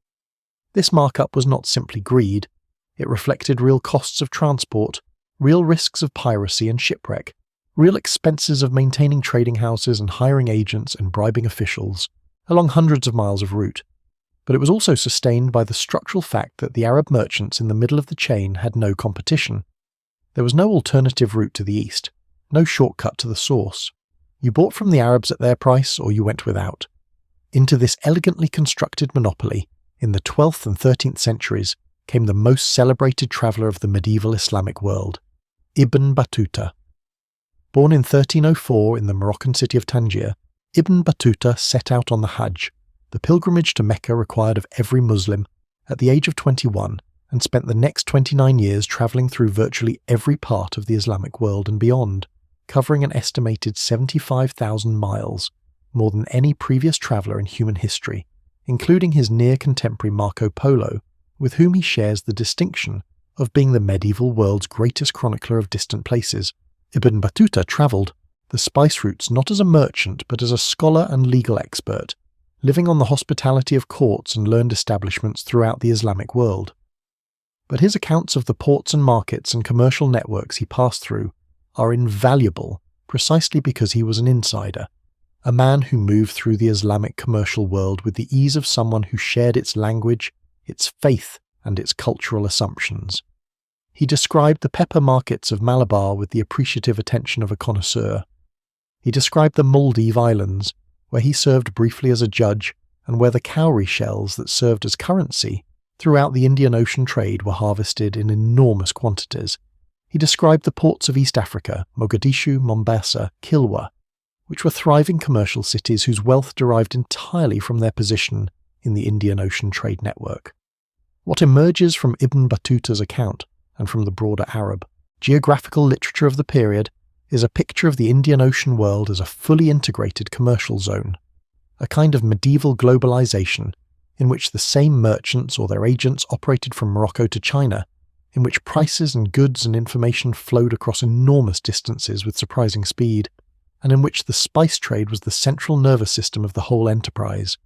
This markup was not simply greed, it reflected real costs of transport, real risks of piracy and shipwreck, real expenses of maintaining trading houses and hiring agents and bribing officials, along hundreds of miles of route. But it was also sustained by the structural fact that the Arab merchants in the middle of the chain had no competition. There was no alternative route to the east, no shortcut to the source. You bought from the Arabs at their price or you went without. Into this elegantly constructed monopoly, in the 12th and 13th centuries, came the most celebrated traveller of the medieval Islamic world, Ibn Battuta. Born in 1304 in the Moroccan city of Tangier, Ibn Battuta set out on the Hajj, the pilgrimage to Mecca required of every Muslim, at the age of 21, and spent the next 29 years travelling through virtually every part of the Islamic world and beyond, covering an estimated 75,000 miles, more than any previous traveller in human history, including his near-contemporary Marco Polo, with whom he shares the distinction of being the medieval world's greatest chronicler of distant places. Ibn Battuta travelled the spice routes not as a merchant but as a scholar and legal expert, living on the hospitality of courts and learned establishments throughout the Islamic world. But his accounts of the ports and markets and commercial networks he passed through are invaluable precisely because he was an insider, a man who moved through the Islamic commercial world with the ease of someone who shared its language, its faith, and its cultural assumptions. He described the pepper markets of Malabar with the appreciative attention of a connoisseur. He described the Maldive Islands, where he served briefly as a judge and where the cowrie shells that served as currency throughout the Indian Ocean trade were harvested in enormous quantities. He described the ports of East Africa, Mogadishu, Mombasa, Kilwa, which were thriving commercial cities whose wealth derived entirely from their position in the Indian Ocean trade network. What emerges from Ibn Battuta's account, and from the broader Arab, geographical literature of the period, is a picture of the Indian Ocean world as a fully integrated commercial zone, a kind of medieval globalization in which the same merchants or their agents operated from Morocco to China, in which prices and goods and information flowed across enormous distances with surprising speed, and in which the spice trade was the central nervous system of the whole enterprise.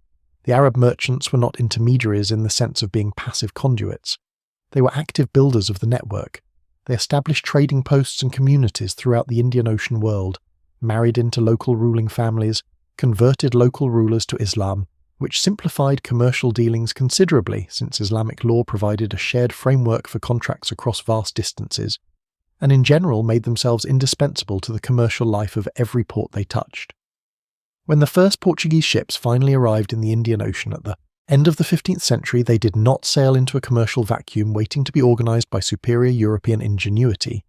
The Arab merchants were not intermediaries in the sense of being passive conduits. They were active builders of the network. They established trading posts and communities throughout the Indian Ocean world, married into local ruling families, converted local rulers to Islam, which simplified commercial dealings considerably since Islamic law provided a shared framework for contracts across vast distances, and in general made themselves indispensable to the commercial life of every port they touched. When the first Portuguese ships finally arrived in the Indian Ocean at the end of the 15th century, they did not sail into a commercial vacuum waiting to be organised by superior European ingenuity.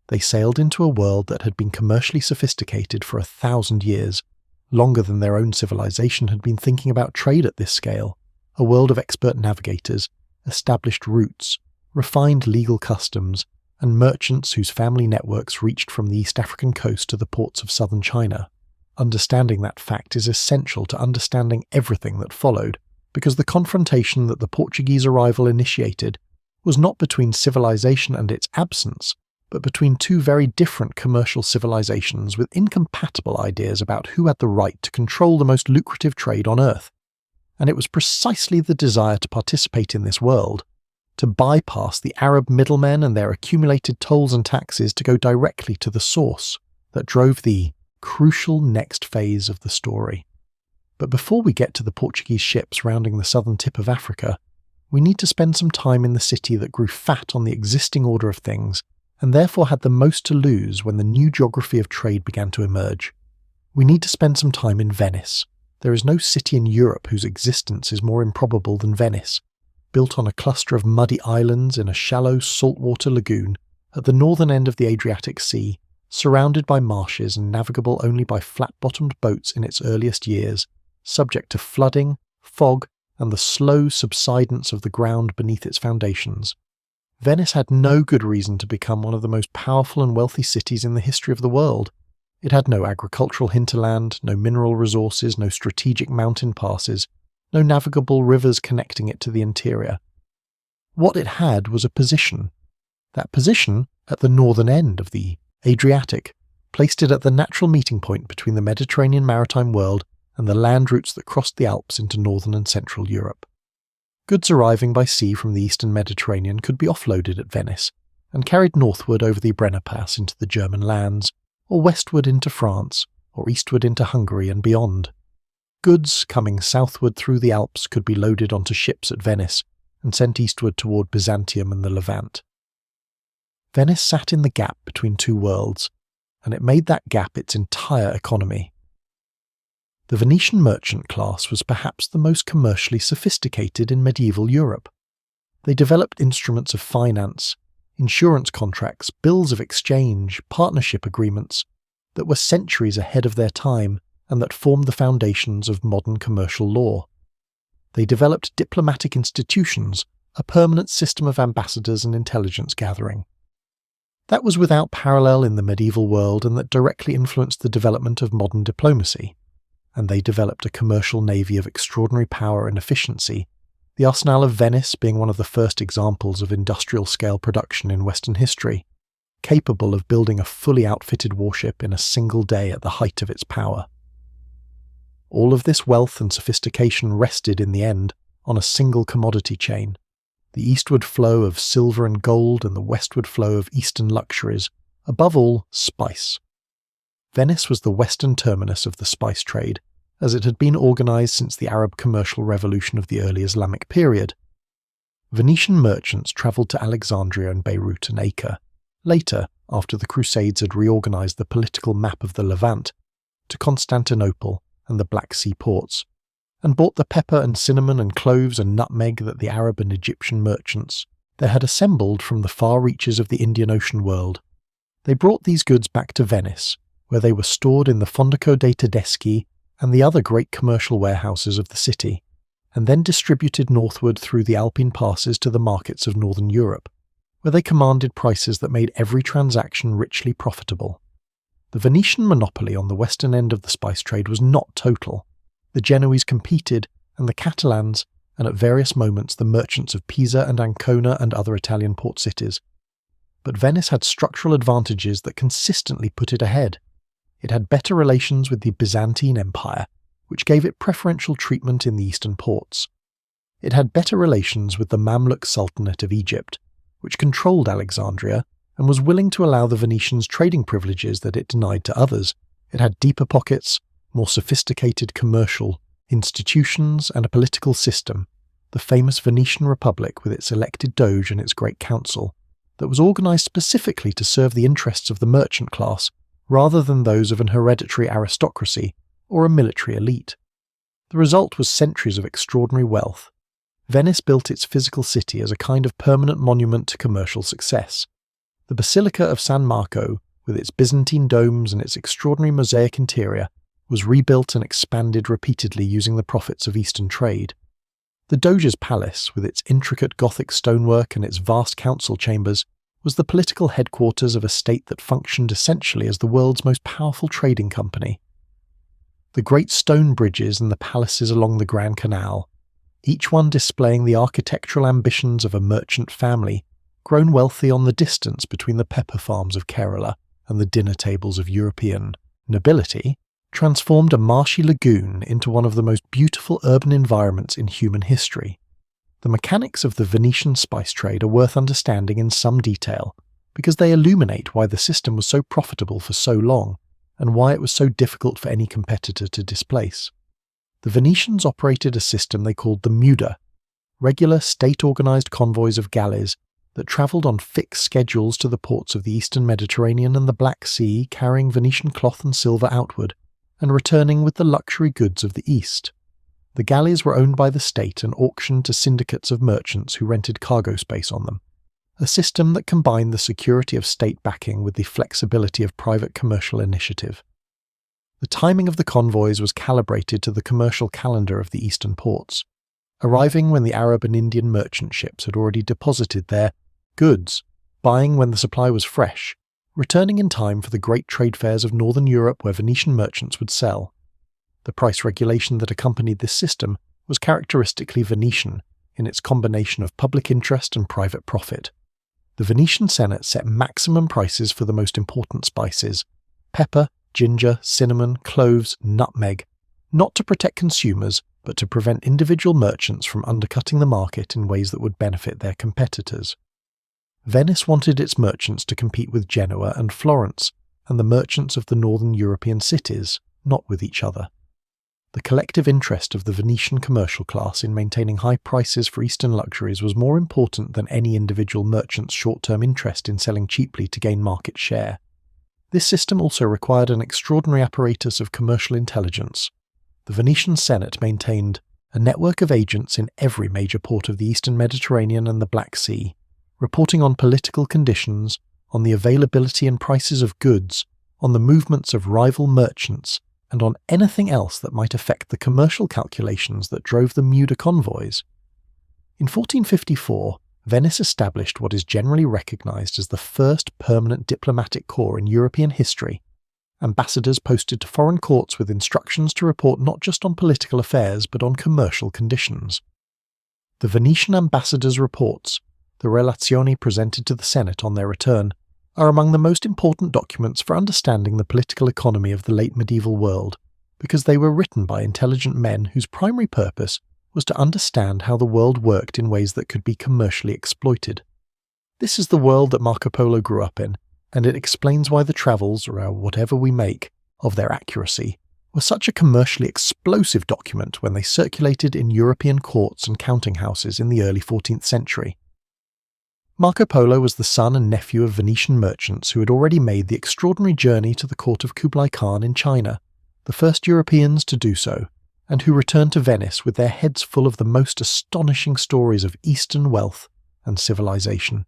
They sailed into a world that had been commercially sophisticated for 1,000 years, longer than their own civilization had been thinking about trade at this scale, a world of expert navigators, established routes, refined legal customs, and merchants whose family networks reached from the East African coast to the ports of southern China. Understanding that fact is essential to understanding everything that followed, because the confrontation that the Portuguese arrival initiated was not between civilization and its absence, but between two very different commercial civilizations with incompatible ideas about who had the right to control the most lucrative trade on earth. And it was precisely the desire to participate in this world, to bypass the Arab middlemen and their accumulated tolls and taxes to go directly to the source, that drove the crucial next phase of the story. But before we get to the Portuguese ships rounding the southern tip of Africa, we need to spend some time in the city that grew fat on the existing order of things and therefore had the most to lose when the new geography of trade began to emerge. We need to spend some time in Venice. There is no city in Europe whose existence is more improbable than Venice, built on a cluster of muddy islands in a shallow saltwater lagoon at the northern end of the Adriatic Sea, surrounded by marshes and navigable only by flat-bottomed boats in its earliest years, subject to flooding, fog, and the slow subsidence of the ground beneath its foundations. Venice had no good reason to become one of the most powerful and wealthy cities in the history of the world. It had no agricultural hinterland, no mineral resources, no strategic mountain passes, no navigable rivers connecting it to the interior. What it had was a position. That position, at the northern end of the Adriatic, placed it at the natural meeting point between the Mediterranean maritime world and the land routes that crossed the Alps into northern and central Europe. Goods arriving by sea from the eastern Mediterranean could be offloaded at Venice and carried northward over the Brenner Pass into the German lands, or westward into France, or eastward into Hungary and beyond. Goods coming southward through the Alps could be loaded onto ships at Venice and sent eastward toward Byzantium and the Levant. Venice sat in the gap between two worlds, and it made that gap its entire economy. The Venetian merchant class was perhaps the most commercially sophisticated in medieval Europe. They developed instruments of finance, insurance contracts, bills of exchange, partnership agreements that were centuries ahead of their time and that formed the foundations of modern commercial law. They developed diplomatic institutions, a permanent system of ambassadors and intelligence gathering. That was without parallel in the medieval world, and that directly influenced the development of modern diplomacy. And they developed a commercial navy of extraordinary power and efficiency, the Arsenal of Venice being one of the first examples of industrial-scale production in Western history, capable of building a fully outfitted warship in a single day at the height of its power. All of this wealth and sophistication rested, in the end, on a single commodity chain, the eastward flow of silver and gold and the westward flow of eastern luxuries, above all, spice. Venice was the western terminus of the spice trade, as it had been organized since the Arab commercial revolution of the early Islamic period. Venetian merchants traveled to Alexandria and Beirut and Acre, later, after the Crusades had reorganized the political map of the Levant, to Constantinople and the Black Sea ports, and bought the pepper and cinnamon and cloves and nutmeg that the Arab and Egyptian merchants there had assembled from the far reaches of the Indian Ocean world. They brought these goods back to Venice, where they were stored in the Fondaco dei Tedeschi and the other great commercial warehouses of the city, and then distributed northward through the Alpine passes to the markets of northern Europe, where they commanded prices that made every transaction richly profitable. The Venetian monopoly on the western end of the spice trade was not total. The Genoese competed, and the Catalans, and at various moments the merchants of Pisa and Ancona and other Italian port cities. But Venice had structural advantages that consistently put it ahead. It had better relations with the Byzantine Empire, which gave it preferential treatment in the eastern ports. It had better relations with the Mamluk Sultanate of Egypt, which controlled Alexandria and was willing to allow the Venetians trading privileges that it denied to others. It had deeper pockets, more sophisticated commercial institutions, and a political system, the famous Venetian Republic with its elected doge and its great council, that was organized specifically to serve the interests of the merchant class rather than those of an hereditary aristocracy or a military elite. The result was centuries of extraordinary wealth. Venice built its physical city as a kind of permanent monument to commercial success. The Basilica of San Marco, with its Byzantine domes and its extraordinary mosaic interior, was rebuilt and expanded repeatedly using the profits of Eastern trade. The Doge's Palace, with its intricate Gothic stonework and its vast council chambers, was the political headquarters of a state that functioned essentially as the world's most powerful trading company. The great stone bridges and the palaces along the Grand Canal, each one displaying the architectural ambitions of a merchant family, grown wealthy on the distance between the pepper farms of Kerala and the dinner tables of European nobility, transformed a marshy lagoon into one of the most beautiful urban environments in human history. The mechanics of the Venetian spice trade are worth understanding in some detail, because they illuminate why the system was so profitable for so long, and why it was so difficult for any competitor to displace. The Venetians operated a system they called the Muda, regular state-organized convoys of galleys that travelled on fixed schedules to the ports of the eastern Mediterranean and the Black Sea, carrying Venetian cloth and silver outward, and returning with the luxury goods of the East. The galleys were owned by the state and auctioned to syndicates of merchants who rented cargo space on them, a system that combined the security of state backing with the flexibility of private commercial initiative. The timing of the convoys was calibrated to the commercial calendar of the eastern ports, arriving when the Arab and Indian merchant ships had already deposited their goods, buying when the supply was fresh, returning in time for the great trade fairs of northern Europe where Venetian merchants would sell. The price regulation that accompanied this system was characteristically Venetian in its combination of public interest and private profit. The Venetian Senate set maximum prices for the most important spices: pepper, ginger, cinnamon, cloves, nutmeg, not to protect consumers, but to prevent individual merchants from undercutting the market in ways that would benefit their competitors. Venice wanted its merchants to compete with Genoa and Florence, and the merchants of the northern European cities, not with each other. The collective interest of the Venetian commercial class in maintaining high prices for Eastern luxuries was more important than any individual merchant's short-term interest in selling cheaply to gain market share. This system also required an extraordinary apparatus of commercial intelligence. The Venetian Senate maintained a network of agents in every major port of the Eastern Mediterranean and the Black Sea, reporting on political conditions, on the availability and prices of goods, on the movements of rival merchants, and on anything else that might affect the commercial calculations that drove the Muda convoys. In 1454, Venice established what is generally recognised as the first permanent diplomatic corps in European history. Ambassadors posted to foreign courts with instructions to report not just on political affairs but on commercial conditions. The Venetian ambassadors' reports, the Relazioni presented to the Senate on their return, are among the most important documents for understanding the political economy of the late medieval world, because they were written by intelligent men whose primary purpose was to understand how the world worked in ways that could be commercially exploited. This is the world that Marco Polo grew up in, and it explains why the travels, or whatever we make of their accuracy, were such a commercially explosive document when they circulated in European courts and counting houses in the early 14th century. Marco Polo was the son and nephew of Venetian merchants who had already made the extraordinary journey to the court of Kublai Khan in China, the first Europeans to do so, and who returned to Venice with their heads full of the most astonishing stories of Eastern wealth and civilization.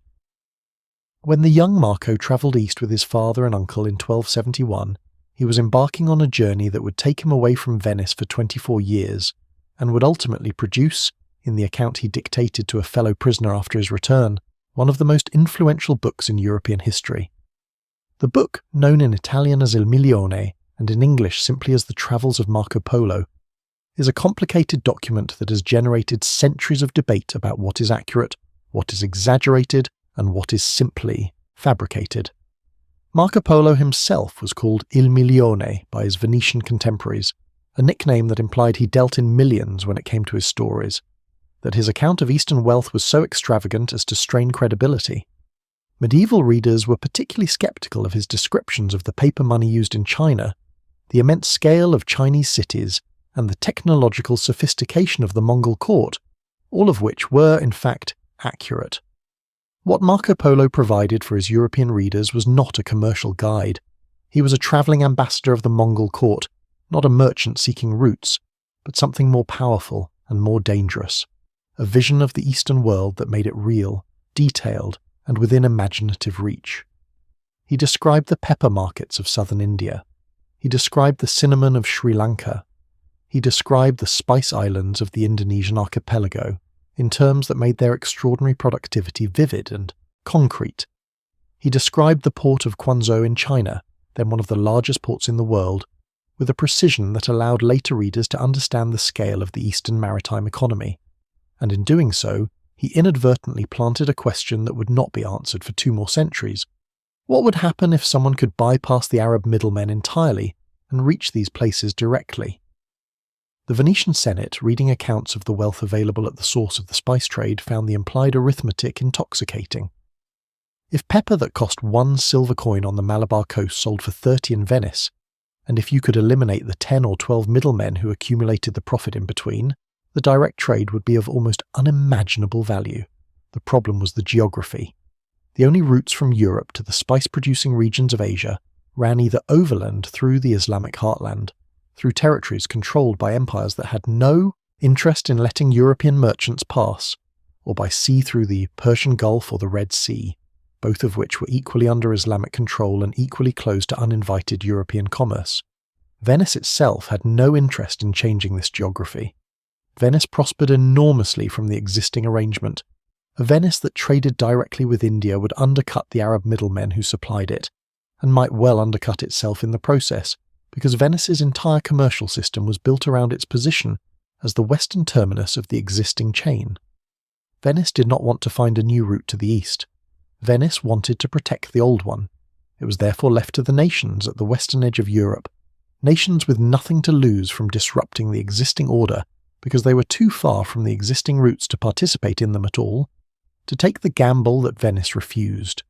When the young Marco travelled east with his father and uncle in 1271, he was embarking on a journey that would take him away from Venice for 24 years, and would ultimately produce, in the account he dictated to a fellow prisoner after his return, one of the most influential books in European history. The book, known in Italian as Il Milione, and in English simply as The Travels of Marco Polo, is a complicated document that has generated centuries of debate about what is accurate, what is exaggerated, and what is simply fabricated. Marco Polo himself was called Il Milione by his Venetian contemporaries, a nickname that implied he dealt in millions when it came to his stories, that his account of Eastern wealth was so extravagant as to strain credibility. Medieval readers were particularly sceptical of his descriptions of the paper money used in China, the immense scale of Chinese cities, and the technological sophistication of the Mongol court, all of which were, in fact, accurate. What Marco Polo provided for his European readers was not a commercial guide. He was a travelling ambassador of the Mongol court, not a merchant seeking routes, but something more powerful and more dangerous. A vision of the Eastern world that made it real, detailed, and within imaginative reach. He described the pepper markets of southern India. He described the cinnamon of Sri Lanka. He described the spice islands of the Indonesian archipelago in terms that made their extraordinary productivity vivid and concrete. He described the port of Quanzhou in China, then one of the largest ports in the world, with a precision that allowed later readers to understand the scale of the Eastern maritime economy. And in doing so, he inadvertently planted a question that would not be answered for 2 more centuries. What would happen if someone could bypass the Arab middlemen entirely and reach these places directly? The Venetian Senate, reading accounts of the wealth available at the source of the spice trade, found the implied arithmetic intoxicating. If pepper that cost 1 silver coin on the Malabar coast sold for 30 in Venice, and if you could eliminate the 10 or 12 middlemen who accumulated the profit in between, the direct trade would be of almost unimaginable value. The problem was the geography. The only routes from Europe to the spice-producing regions of Asia ran either overland through the Islamic heartland, through territories controlled by empires that had no interest in letting European merchants pass, or by sea through the Persian Gulf or the Red Sea, both of which were equally under Islamic control and equally closed to uninvited European commerce. Venice itself had no interest in changing this geography. Venice prospered enormously from the existing arrangement. A Venice that traded directly with India would undercut the Arab middlemen who supplied it, and might well undercut itself in the process, because Venice's entire commercial system was built around its position as the western terminus of the existing chain. Venice did not want to find a new route to the east. Venice wanted to protect the old one. It was therefore left to the nations at the western edge of Europe, nations with nothing to lose from disrupting the existing order because they were too far from the existing routes to participate in them at all, to take the gamble that Venice refused.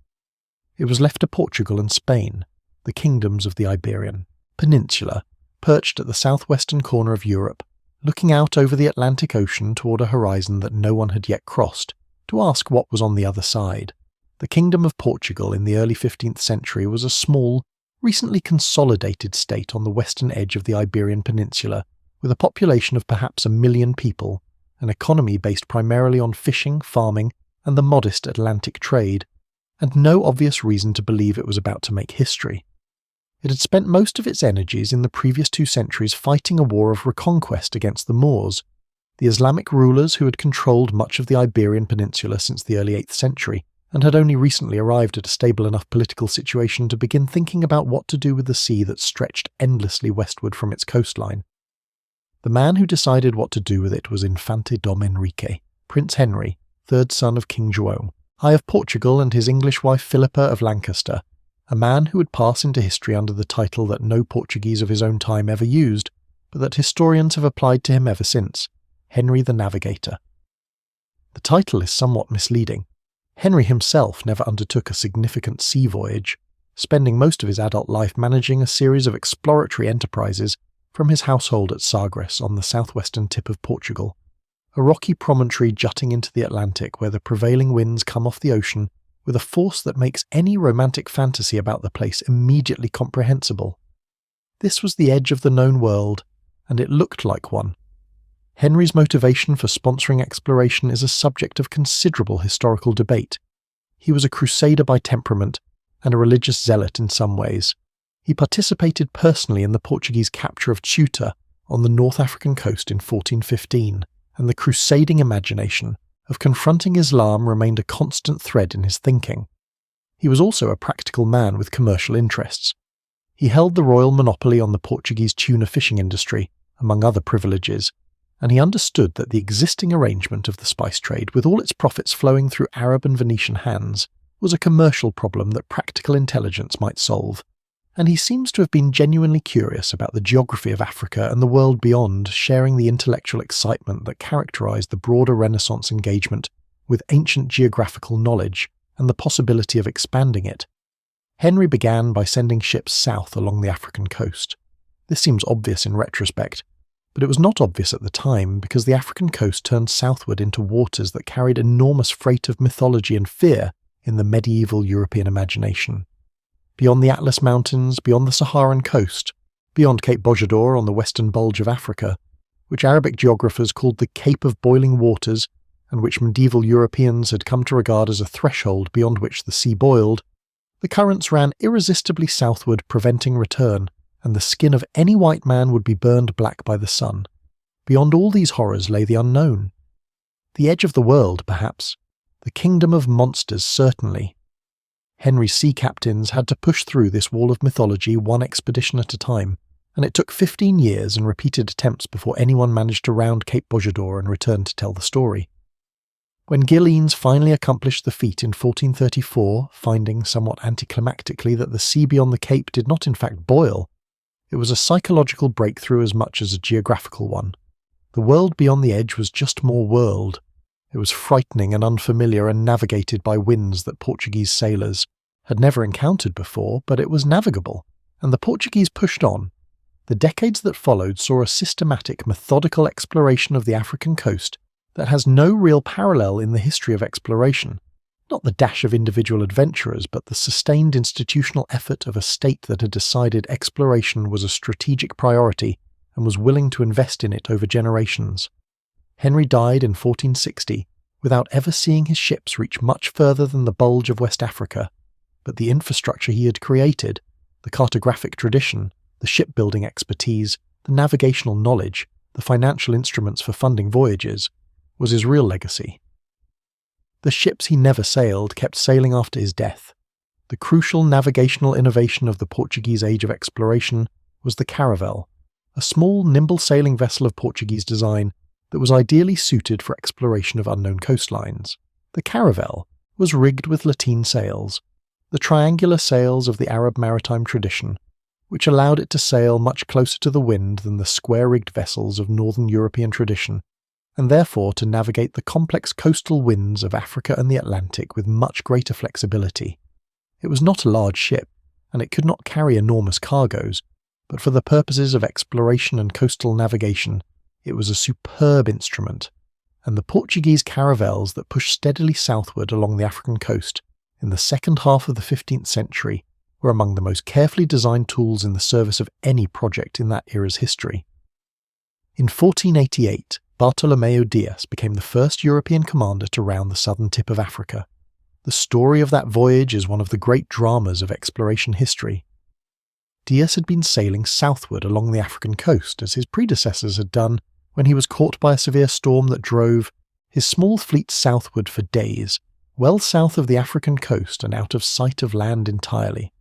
It was left to Portugal and Spain, the kingdoms of the Iberian Peninsula, perched at the southwestern corner of Europe, looking out over the Atlantic Ocean toward a horizon that no one had yet crossed, to ask what was on the other side. The Kingdom of Portugal in the early 15th century was a small, recently consolidated state on the western edge of the Iberian Peninsula, with a population of perhaps 1 million people, an economy based primarily on fishing, farming, and the modest Atlantic trade, and no obvious reason to believe it was about to make history. It had spent most of its energies in the previous 2 centuries fighting a war of reconquest against the Moors. The Islamic rulers who had controlled much of the Iberian Peninsula since the early 8th century and had only recently arrived at a stable enough political situation to begin thinking about what to do with the sea that stretched endlessly westward from its coastline. The man who decided what to do with it was Infante Dom Henrique, Prince Henry, third son of King João, I of Portugal, and his English wife Philippa of Lancaster, a man who would pass into history under the title that no Portuguese of his own time ever used, but that historians have applied to him ever since, Henry the Navigator. The title is somewhat misleading. Henry himself never undertook a significant sea voyage, spending most of his adult life managing a series of exploratory enterprises from his household at Sagres on the southwestern tip of Portugal, a rocky promontory jutting into the Atlantic where the prevailing winds come off the ocean with a force that makes any romantic fantasy about the place immediately comprehensible. This was the edge of the known world, and it looked like one. Henry's motivation for sponsoring exploration is a subject of considerable historical debate. He was a crusader by temperament and a religious zealot in some ways. He participated personally in the Portuguese capture of Ceuta on the North African coast in 1415, and the crusading imagination of confronting Islam remained a constant thread in his thinking. He was also a practical man with commercial interests. He held the royal monopoly on the Portuguese tuna fishing industry, among other privileges, and he understood that the existing arrangement of the spice trade, with all its profits flowing through Arab and Venetian hands, was a commercial problem that practical intelligence might solve, and he seems to have been genuinely curious about the geography of Africa and the world beyond, sharing the intellectual excitement that characterized the broader Renaissance engagement with ancient geographical knowledge and the possibility of expanding it. Henry began by sending ships south along the African coast. This seems obvious in retrospect, but it was not obvious at the time because the African coast turned southward into waters that carried enormous freight of mythology and fear in the medieval European imagination. Beyond the Atlas Mountains, beyond the Saharan coast, beyond Cape Bojador on the western bulge of Africa, which Arabic geographers called the Cape of Boiling Waters, and which medieval Europeans had come to regard as a threshold beyond which the sea boiled, the currents ran irresistibly southward, preventing return, and the skin of any white man would be burned black by the sun. Beyond all these horrors lay the unknown. The edge of the world, perhaps. The kingdom of monsters, certainly. Henry's sea captains had to push through this wall of mythology one expedition at a time, and it took 15 years and repeated attempts before anyone managed to round Cape Bojador and return to tell the story. When Gilles finally accomplished the feat in 1434, finding somewhat anticlimactically that the sea beyond the Cape did not in fact boil, it was a psychological breakthrough as much as a geographical one. The world beyond the edge was just more world. It was frightening and unfamiliar and navigated by winds that Portuguese sailors had never encountered before, but it was navigable, and the Portuguese pushed on. The decades that followed saw a systematic, methodical exploration of the African coast that has no real parallel in the history of exploration. Not the dash of individual adventurers, but the sustained institutional effort of a state that had decided exploration was a strategic priority and was willing to invest in it over generations. Henry died in 1460 without ever seeing his ships reach much further than the bulge of West Africa, but the infrastructure he had created, the cartographic tradition, the shipbuilding expertise, the navigational knowledge, the financial instruments for funding voyages, was his real legacy. The ships he never sailed kept sailing after his death. The crucial navigational innovation of the Portuguese age of exploration was the caravel, a small, nimble sailing vessel of Portuguese design that was ideally suited for exploration of unknown coastlines. The caravel was rigged with lateen sails, the triangular sails of the Arab maritime tradition, which allowed it to sail much closer to the wind than the square-rigged vessels of northern European tradition, and therefore to navigate the complex coastal winds of Africa and the Atlantic with much greater flexibility. It was not a large ship, and it could not carry enormous cargoes, but for the purposes of exploration and coastal navigation, it was a superb instrument, and the Portuguese caravels that pushed steadily southward along the African coast in the second half of the 15th century were among the most carefully designed tools in the service of any project in that era's history. In 1488, Bartolomeu Dias became the first European commander to round the southern tip of Africa. The story of that voyage is one of the great dramas of exploration history. Dias had been sailing southward along the African coast, as his predecessors had done, when he was caught by a severe storm that drove his small fleet southward for days, well south of the African coast and out of sight of land entirely.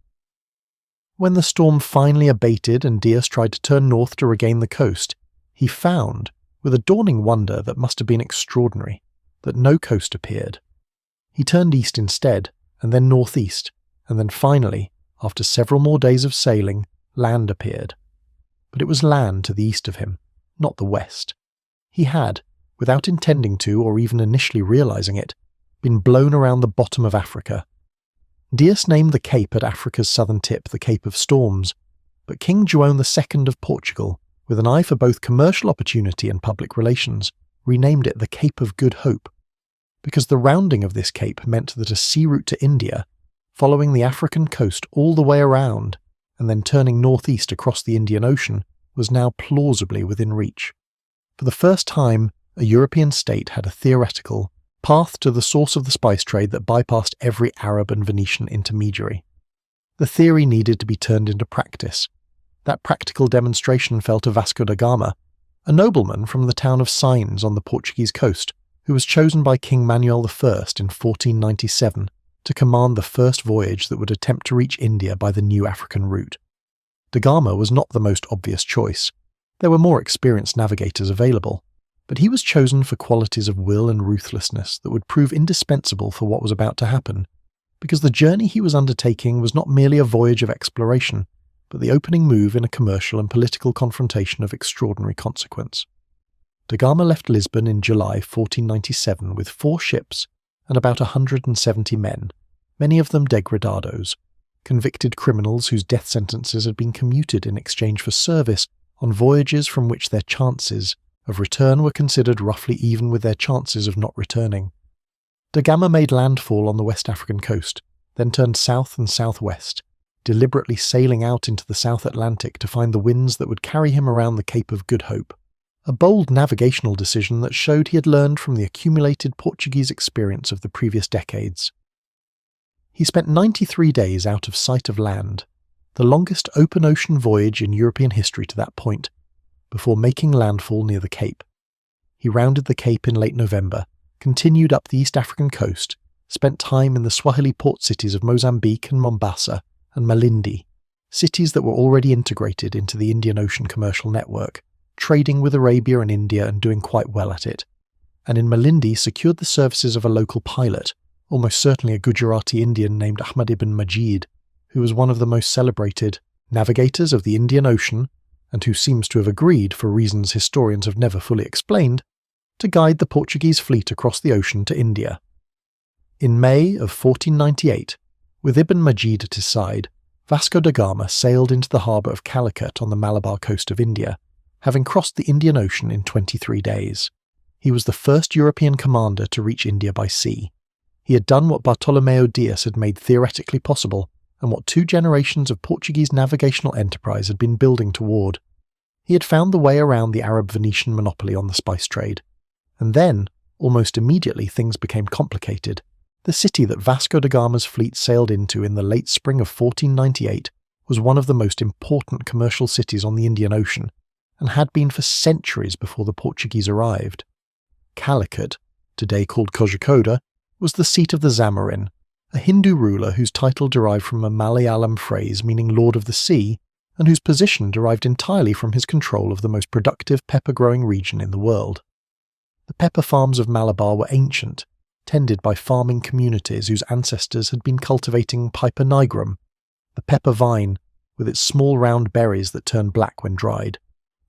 When the storm finally abated and Dias tried to turn north to regain the coast, he found, with a dawning wonder that must have been extraordinary, that no coast appeared. He turned east instead, and then northeast, and then finally, after several more days of sailing, land appeared. But it was land to the east of him, not the west. He had, without intending to or even initially realizing it, been blown around the bottom of Africa. Dias named the cape at Africa's southern tip the Cape of Storms, but King João II of Portugal, with an eye for both commercial opportunity and public relations, renamed it the Cape of Good Hope, because the rounding of this cape meant that a sea route to India, following the African coast all the way around and then turning northeast across the Indian Ocean, was now plausibly within reach. For the first time, a European state had a theoretical path to the source of the spice trade that bypassed every Arab and Venetian intermediary. The theory needed to be turned into practice. That practical demonstration fell to Vasco da Gama, a nobleman from the town of Sines on the Portuguese coast, who was chosen by King Manuel I in 1497 to command the first voyage that would attempt to reach India by the new African route. Da Gama was not the most obvious choice. There were more experienced navigators available, but he was chosen for qualities of will and ruthlessness that would prove indispensable for what was about to happen, because the journey he was undertaking was not merely a voyage of exploration, but the opening move in a commercial and political confrontation of extraordinary consequence. Da Gama left Lisbon in July 1497 with 4 ships and about 170 men, many of them degradados, convicted criminals whose death sentences had been commuted in exchange for service on voyages from which their chances of return were considered roughly even with their chances of not returning. Da Gama made landfall on the West African coast, then turned south and southwest, deliberately sailing out into the South Atlantic to find the winds that would carry him around the Cape of Good Hope, a bold navigational decision that showed he had learned from the accumulated Portuguese experience of the previous decades. He spent 93 days out of sight of land, the longest open ocean voyage in European history to that point, before making landfall near the Cape. He rounded the Cape in late November, continued up the East African coast, spent time in the Swahili port cities of Mozambique and Mombasa and Malindi, cities that were already integrated into the Indian Ocean commercial network, trading with Arabia and India and doing quite well at it, and in Malindi secured the services of a local pilot, almost certainly a Gujarati Indian named Ahmad ibn Majid, who was one of the most celebrated navigators of the Indian Ocean, and who seems to have agreed, for reasons historians have never fully explained, to guide the Portuguese fleet across the ocean to India. In May of 1498, with Ibn Majid at his side, Vasco da Gama sailed into the harbour of Calicut on the Malabar coast of India, having crossed the Indian Ocean in 23 days. He was the first European commander to reach India by sea. He had done what Bartolomeu Dias had made theoretically possible, and what 2 generations of Portuguese navigational enterprise had been building toward. He had found the way around the Arab-Venetian monopoly on the spice trade. And then, almost immediately, things became complicated. The city that Vasco da Gama's fleet sailed into in the late spring of 1498 was one of the most important commercial cities on the Indian Ocean, and had been for centuries before the Portuguese arrived. Calicut, today called Kozhikode, was the seat of the Zamarin, a Hindu ruler whose title derived from a Malayalam phrase meaning Lord of the Sea, and whose position derived entirely from his control of the most productive pepper-growing region in the world. The pepper farms of Malabar were ancient, tended by farming communities whose ancestors had been cultivating Piper nigrum, the pepper vine, with its small round berries that turn black when dried,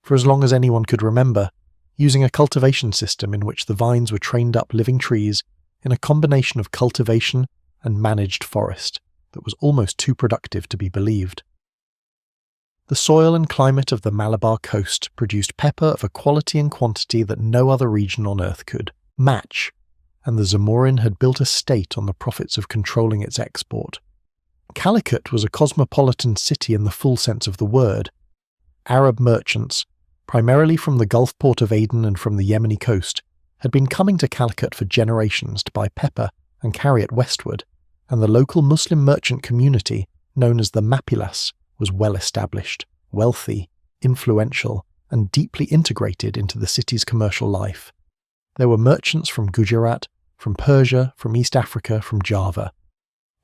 for as long as anyone could remember, using a cultivation system in which the vines were trained up living trees in a combination of cultivation and managed forest that was almost too productive to be believed. The soil and climate of the Malabar coast produced pepper of a quality and quantity that no other region on earth could match, and the Zamorin had built a state on the profits of controlling its export. Calicut was a cosmopolitan city in the full sense of the word. Arab merchants, primarily from the Gulf port of Aden and from the Yemeni coast, had been coming to Calicut for generations to buy pepper and carry it westward, and the local Muslim merchant community, known as the Mapilas, was well established, wealthy, influential, and deeply integrated into the city's commercial life. There were merchants from Gujarat, from Persia, from East Africa, from Java.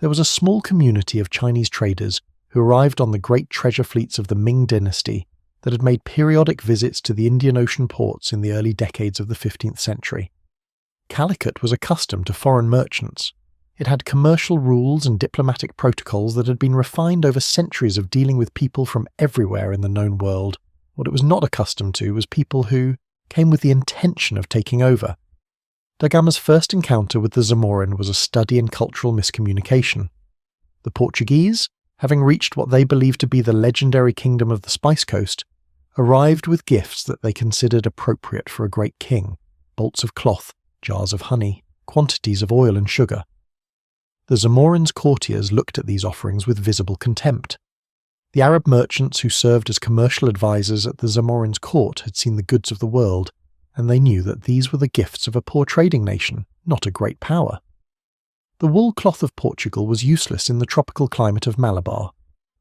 There was a small community of Chinese traders who arrived on the great treasure fleets of the Ming dynasty that had made periodic visits to the Indian Ocean ports in the early decades of the 15th century. Calicut was accustomed to foreign merchants. It had commercial rules and diplomatic protocols that had been refined over centuries of dealing with people from everywhere in the known world. What it was not accustomed to was people who came with the intention of taking over. Da Gama's first encounter with the Zamorin was a study in cultural miscommunication. The Portuguese, having reached what they believed to be the legendary kingdom of the Spice Coast, arrived with gifts that they considered appropriate for a great king: bolts of cloth, jars of honey, quantities of oil and sugar. The Zamorin's courtiers looked at these offerings with visible contempt. The Arab merchants who served as commercial advisors at the Zamorin's court had seen the goods of the world, and they knew that these were the gifts of a poor trading nation, not a great power. The wool cloth of Portugal was useless in the tropical climate of Malabar.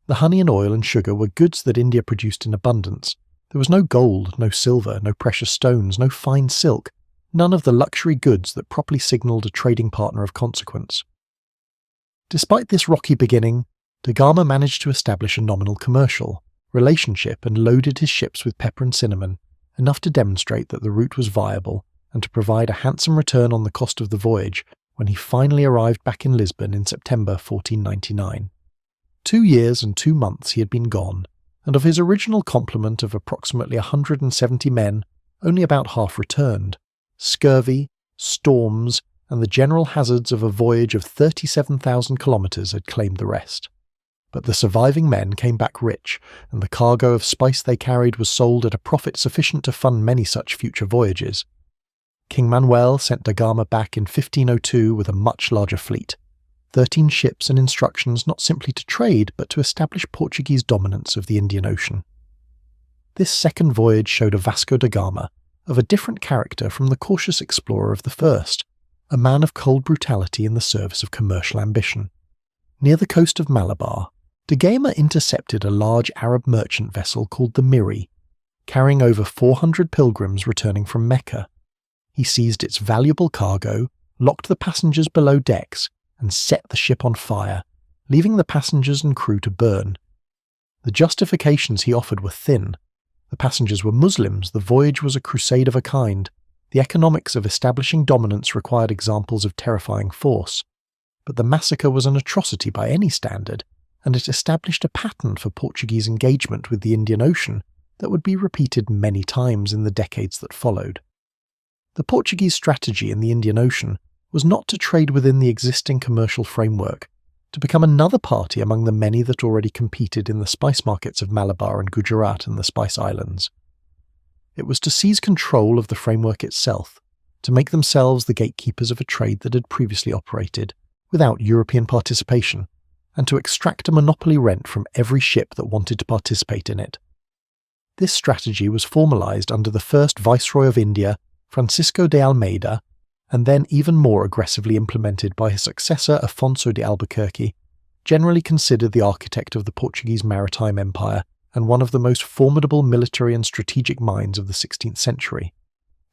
The honey and oil and sugar were goods that India produced in abundance. There was no gold, no silver, no precious stones, no fine silk, none of the luxury goods that properly signalled a trading partner of consequence. Despite this rocky beginning, Da Gama managed to establish a nominal commercial relationship and loaded his ships with pepper and cinnamon, enough to demonstrate that the route was viable and to provide a handsome return on the cost of the voyage when he finally arrived back in Lisbon in September 1499. 2 years and 2 months he had been gone, and of his original complement of approximately 170 men, only about half returned. Scurvy, storms, and the general hazards of a voyage of 37,000 kilometres had claimed the rest. But the surviving men came back rich, and the cargo of spice they carried was sold at a profit sufficient to fund many such future voyages. King Manuel sent Da Gama back in 1502 with a much larger fleet, 13 ships and instructions not simply to trade but to establish Portuguese dominance of the Indian Ocean. This second voyage showed a Vasco da Gama of a different character from the cautious explorer of the first, a man of cold brutality in the service of commercial ambition. Near the coast of Malabar, Da Gama intercepted a large Arab merchant vessel called the Miri, carrying over 400 pilgrims returning from Mecca. He seized its valuable cargo, locked the passengers below decks, and set the ship on fire, leaving the passengers and crew to burn. The justifications he offered were thin. The passengers were Muslims, the voyage was a crusade of a kind, the economics of establishing dominance required examples of terrifying force. But the massacre was an atrocity by any standard, and it established a pattern for Portuguese engagement with the Indian Ocean that would be repeated many times in the decades that followed. The Portuguese strategy in the Indian Ocean was not to trade within the existing commercial framework, to become another party among the many that already competed in the spice markets of Malabar and Gujarat and the Spice Islands. It was to seize control of the framework itself, to make themselves the gatekeepers of a trade that had previously operated, without European participation, and to extract a monopoly rent from every ship that wanted to participate in it. This strategy was formalised under the first Viceroy of India, Francisco de Almeida, and then even more aggressively implemented by his successor Afonso de Albuquerque, generally considered the architect of the Portuguese maritime empire and one of the most formidable military and strategic minds of the 16th century.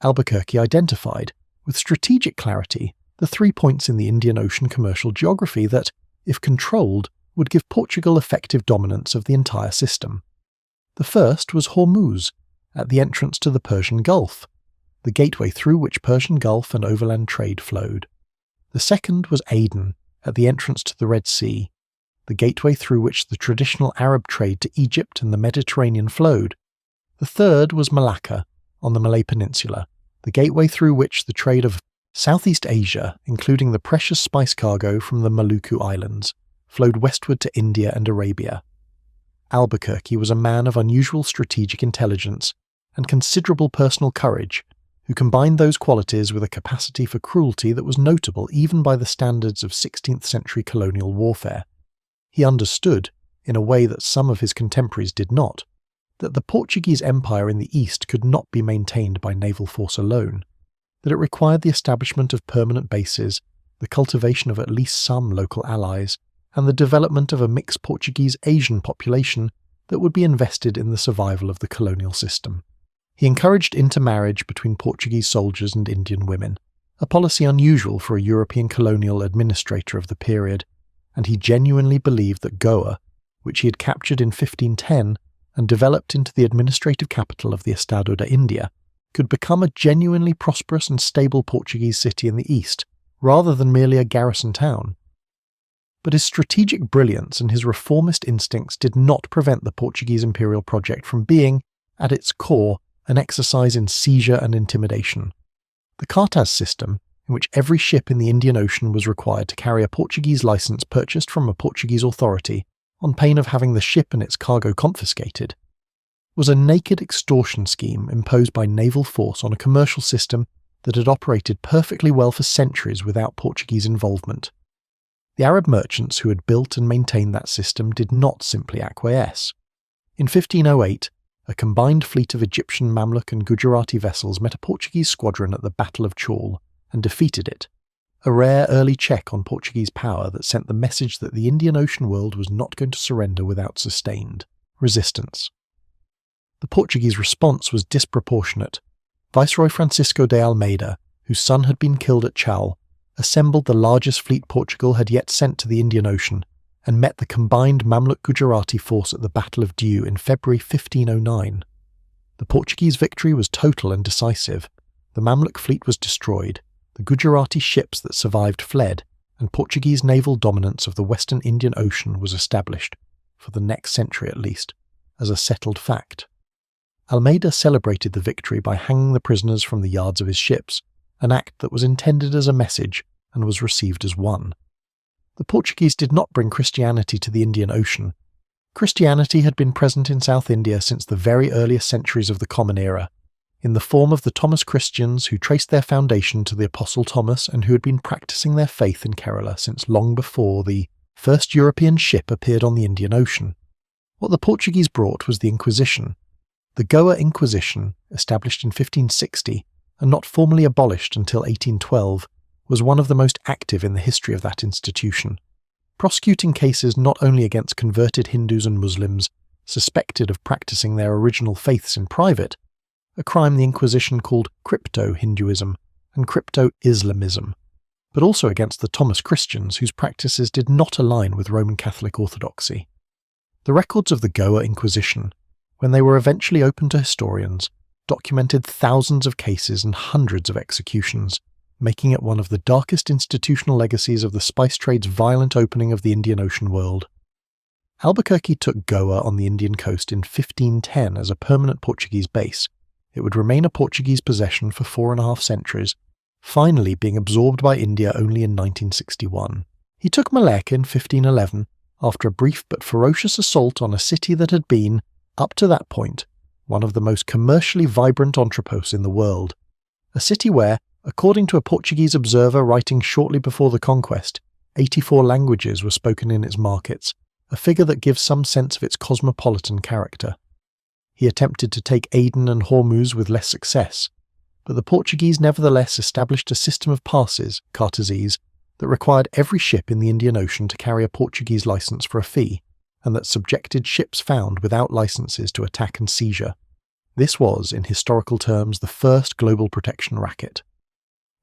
Albuquerque identified, with strategic clarity, the 3 points in the Indian Ocean commercial geography that, if controlled, would give Portugal effective dominance of the entire system. The first was Hormuz, at the entrance to the Persian Gulf, the gateway through which Persian Gulf and overland trade flowed. The second was Aden, at the entrance to the Red Sea, the gateway through which the traditional Arab trade to Egypt and the Mediterranean flowed. The third was Malacca, on the Malay Peninsula, the gateway through which the trade of Southeast Asia, including the precious spice cargo from the Maluku Islands, flowed westward to India and Arabia. Albuquerque was a man of unusual strategic intelligence and considerable personal courage, who combined those qualities with a capacity for cruelty that was notable even by the standards of 16th century colonial warfare. He understood, in a way that some of his contemporaries did not, that the Portuguese Empire in the East could not be maintained by naval force alone, that it required the establishment of permanent bases, the cultivation of at least some local allies, and the development of a mixed Portuguese-Asian population that would be invested in the survival of the colonial system. He encouraged intermarriage between Portuguese soldiers and Indian women, a policy unusual for a European colonial administrator of the period, and he genuinely believed that Goa, which he had captured in 1510 and developed into the administrative capital of the Estado da India, could become a genuinely prosperous and stable Portuguese city in the east, rather than merely a garrison town. But his strategic brilliance and his reformist instincts did not prevent the Portuguese imperial project from being, at its core, an exercise in seizure and intimidation. The Cartaz system, in which every ship in the Indian Ocean was required to carry a Portuguese license purchased from a Portuguese authority on pain of having the ship and its cargo confiscated, was a naked extortion scheme imposed by naval force on a commercial system that had operated perfectly well for centuries without Portuguese involvement. The Arab merchants who had built and maintained that system did not simply acquiesce. In 1508, a combined fleet of Egyptian Mamluk and Gujarati vessels met a Portuguese squadron at the Battle of Chaul and defeated it, a rare early check on Portuguese power that sent the message that the Indian Ocean world was not going to surrender without sustained resistance. The Portuguese response was disproportionate. Viceroy Francisco de Almeida, whose son had been killed at Chaul, assembled the largest fleet Portugal had yet sent to the Indian Ocean and met the combined Mamluk-Gujarati force at the Battle of Diu in February 1509. The Portuguese victory was total and decisive. The Mamluk fleet was destroyed, the Gujarati ships that survived fled, and Portuguese naval dominance of the Western Indian Ocean was established, for the next century at least, as a settled fact. Almeida celebrated the victory by hanging the prisoners from the yards of his ships, an act that was intended as a message and was received as one. The Portuguese did not bring Christianity to the Indian Ocean. Christianity had been present in South India since the very earliest centuries of the Common Era, in the form of the Thomas Christians who traced their foundation to the Apostle Thomas and who had been practicing their faith in Kerala since long before the first European ship appeared on the Indian Ocean. What the Portuguese brought was the Inquisition. The Goa Inquisition, established in 1560 and not formally abolished until 1812, was one of the most active in the history of that institution, prosecuting cases not only against converted Hindus and Muslims suspected of practicing their original faiths in private, a crime the Inquisition called crypto-Hinduism and crypto-Islamism, but also against the Thomas Christians whose practices did not align with Roman Catholic orthodoxy. The records of the Goa Inquisition, when they were eventually opened to historians, documented thousands of cases and hundreds of executions, making it one of the darkest institutional legacies of the spice trade's violent opening of the Indian Ocean world. Albuquerque took Goa on the Indian coast in 1510 as a permanent Portuguese base. It would remain a Portuguese possession for 4.5 centuries, finally being absorbed by India only in 1961. He took Malacca in 1511, after a brief but ferocious assault on a city that had been, up to that point, one of the most commercially vibrant entrepôts in the world. A city where, according to a Portuguese observer writing shortly before the conquest, 84 languages were spoken in its markets, a figure that gives some sense of its cosmopolitan character. He attempted to take Aden and Hormuz with less success, but the Portuguese nevertheless established a system of passes, cartazes, that required every ship in the Indian Ocean to carry a Portuguese license for a fee, and that subjected ships found without licenses to attack and seizure. This was, in historical terms, the first global protection racket.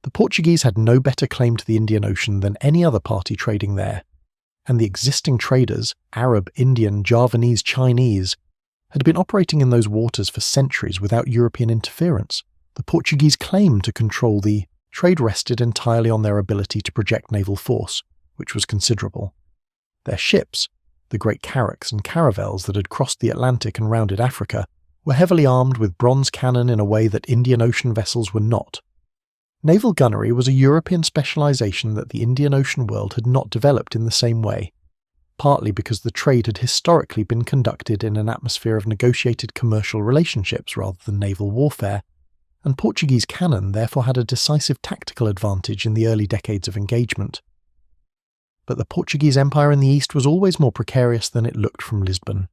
The Portuguese had no better claim to the Indian Ocean than any other party trading there, and the existing traders, Arab, Indian, Javanese, Chinese, had been operating in those waters for centuries without European interference. The Portuguese claim to control the trade rested entirely on their ability to project naval force, which was considerable. Their ships, the great carracks and caravels that had crossed the Atlantic and rounded Africa, were heavily armed with bronze cannon in a way that Indian Ocean vessels were not. Naval gunnery was a European specialization that the Indian Ocean world had not developed in the same way, partly because the trade had historically been conducted in an atmosphere of negotiated commercial relationships rather than naval warfare, and Portuguese cannon therefore had a decisive tactical advantage in the early decades of engagement. But the Portuguese Empire in the east was always more precarious than it looked from Lisbon.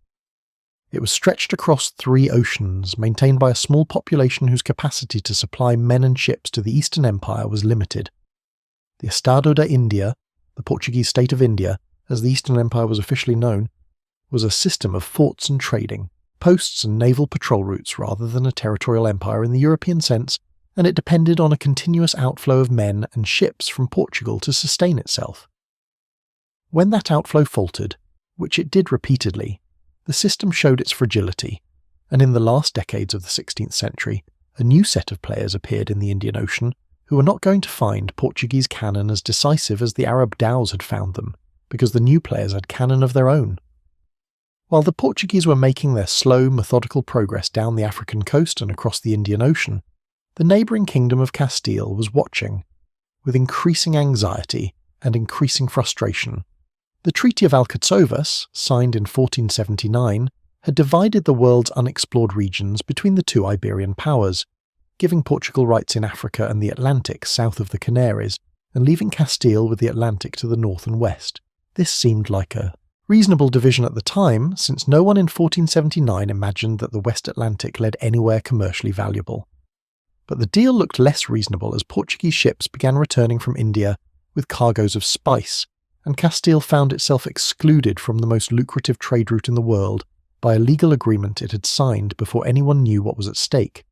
It was stretched across 3 oceans, maintained by a small population whose capacity to supply men and ships to the Eastern Empire was limited. The Estado da India, the Portuguese state of India, as the Eastern Empire was officially known, was a system of forts and trading, posts and naval patrol routes rather than a territorial empire in the European sense, and it depended on a continuous outflow of men and ships from Portugal to sustain itself. When that outflow faltered, which it did repeatedly, the system showed its fragility, and in the last decades of the 16th century, a new set of players appeared in the Indian Ocean who were not going to find Portuguese cannon as decisive as the Arab dhows had found them, because the new players had cannon of their own. While the Portuguese were making their slow, methodical progress down the African coast and across the Indian Ocean, the neighbouring kingdom of Castile was watching, with increasing anxiety and increasing frustration. The Treaty of Alcazovas, signed in 1479, had divided the world's unexplored regions between the two Iberian powers, giving Portugal rights in Africa and the Atlantic south of the Canaries, and leaving Castile with the Atlantic to the north and west. This seemed like a reasonable division at the time, since no one in 1479 imagined that the West Atlantic led anywhere commercially valuable. But the deal looked less reasonable as Portuguese ships began returning from India with cargoes of spice, and Castile found itself excluded from the most lucrative trade route in the world by a legal agreement it had signed before anyone knew what was at stake.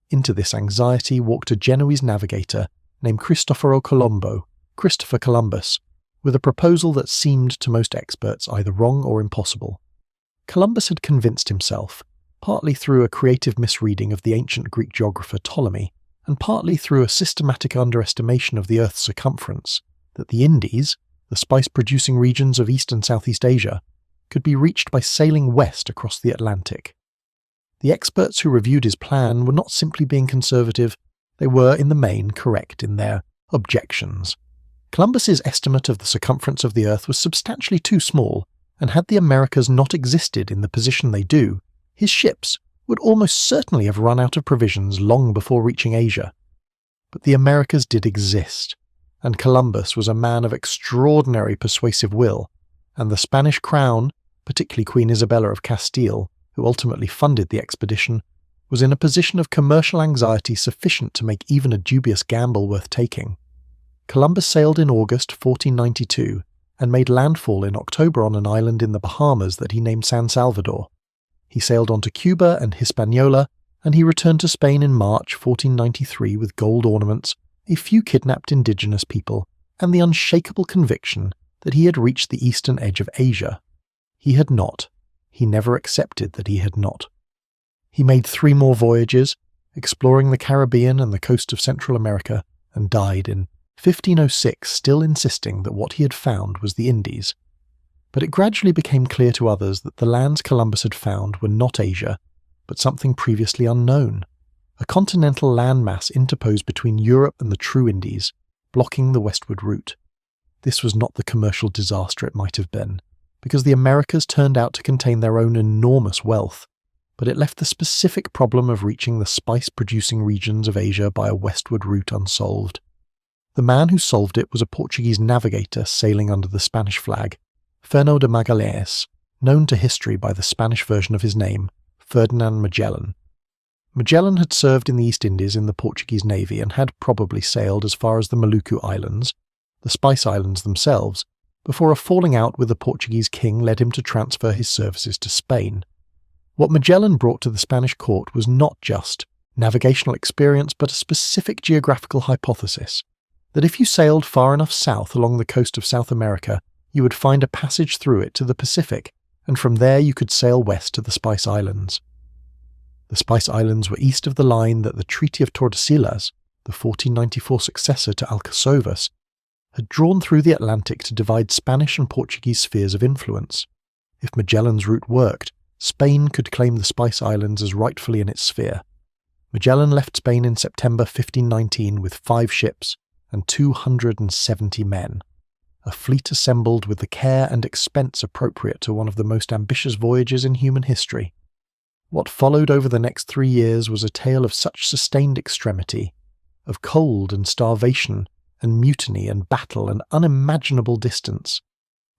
Into this anxiety walked a Genoese navigator named Christopher Columbus, with a proposal that seemed to most experts either wrong or impossible. Columbus had convinced himself, partly through a creative misreading of the ancient Greek geographer Ptolemy, and partly through a systematic underestimation of the Earth's circumference, that the Indies, the spice-producing regions of East and Southeast Asia, could be reached by sailing west across the Atlantic. The experts who reviewed his plan were not simply being conservative, they were in the main correct in their objections. Columbus's estimate of the circumference of the Earth was substantially too small, and had the Americas not existed in the position they do, his ships would almost certainly have run out of provisions long before reaching Asia. But the Americas did exist, and Columbus was a man of extraordinary persuasive will, and the Spanish crown, particularly Queen Isabella of Castile, who ultimately funded the expedition, was in a position of commercial anxiety sufficient to make even a dubious gamble worth taking. Columbus sailed in August 1492 and made landfall in October on an island in the Bahamas that he named San Salvador. He sailed on to Cuba and Hispaniola, and he returned to Spain in March 1493 with gold ornaments, a few kidnapped indigenous people, and the unshakable conviction that he had reached the eastern edge of Asia. He had not. He never accepted that he had not. He made 3 more voyages, exploring the Caribbean and the coast of Central America, and died in 1506, still insisting that what he had found was the Indies. But it gradually became clear to others that the lands Columbus had found were not Asia, but something previously unknown. A continental landmass interposed between Europe and the true Indies, blocking the westward route. This was not the commercial disaster it might have been, because the Americas turned out to contain their own enormous wealth, but it left the specific problem of reaching the spice-producing regions of Asia by a westward route unsolved. The man who solved it was a Portuguese navigator sailing under the Spanish flag, Fernão de Magalhães, known to history by the Spanish version of his name, Ferdinand Magellan. Magellan had served in the East Indies in the Portuguese navy and had probably sailed as far as the Maluku Islands, the Spice Islands themselves, before a falling out with the Portuguese king led him to transfer his services to Spain. What Magellan brought to the Spanish court was not just navigational experience but a specific geographical hypothesis, that if you sailed far enough south along the coast of South America, you would find a passage through it to the Pacific, and from there you could sail west to the Spice Islands. The Spice Islands were east of the line that the Treaty of Tordesillas, the 1494 successor to Alcazovas, had drawn through the Atlantic to divide Spanish and Portuguese spheres of influence. If Magellan's route worked, Spain could claim the Spice Islands as rightfully in its sphere. Magellan left Spain in September 1519 with 5 ships and 270 men, a fleet assembled with the care and expense appropriate to one of the most ambitious voyages in human history. What followed over the next 3 years was a tale of such sustained extremity, of cold and starvation and mutiny and battle and unimaginable distance,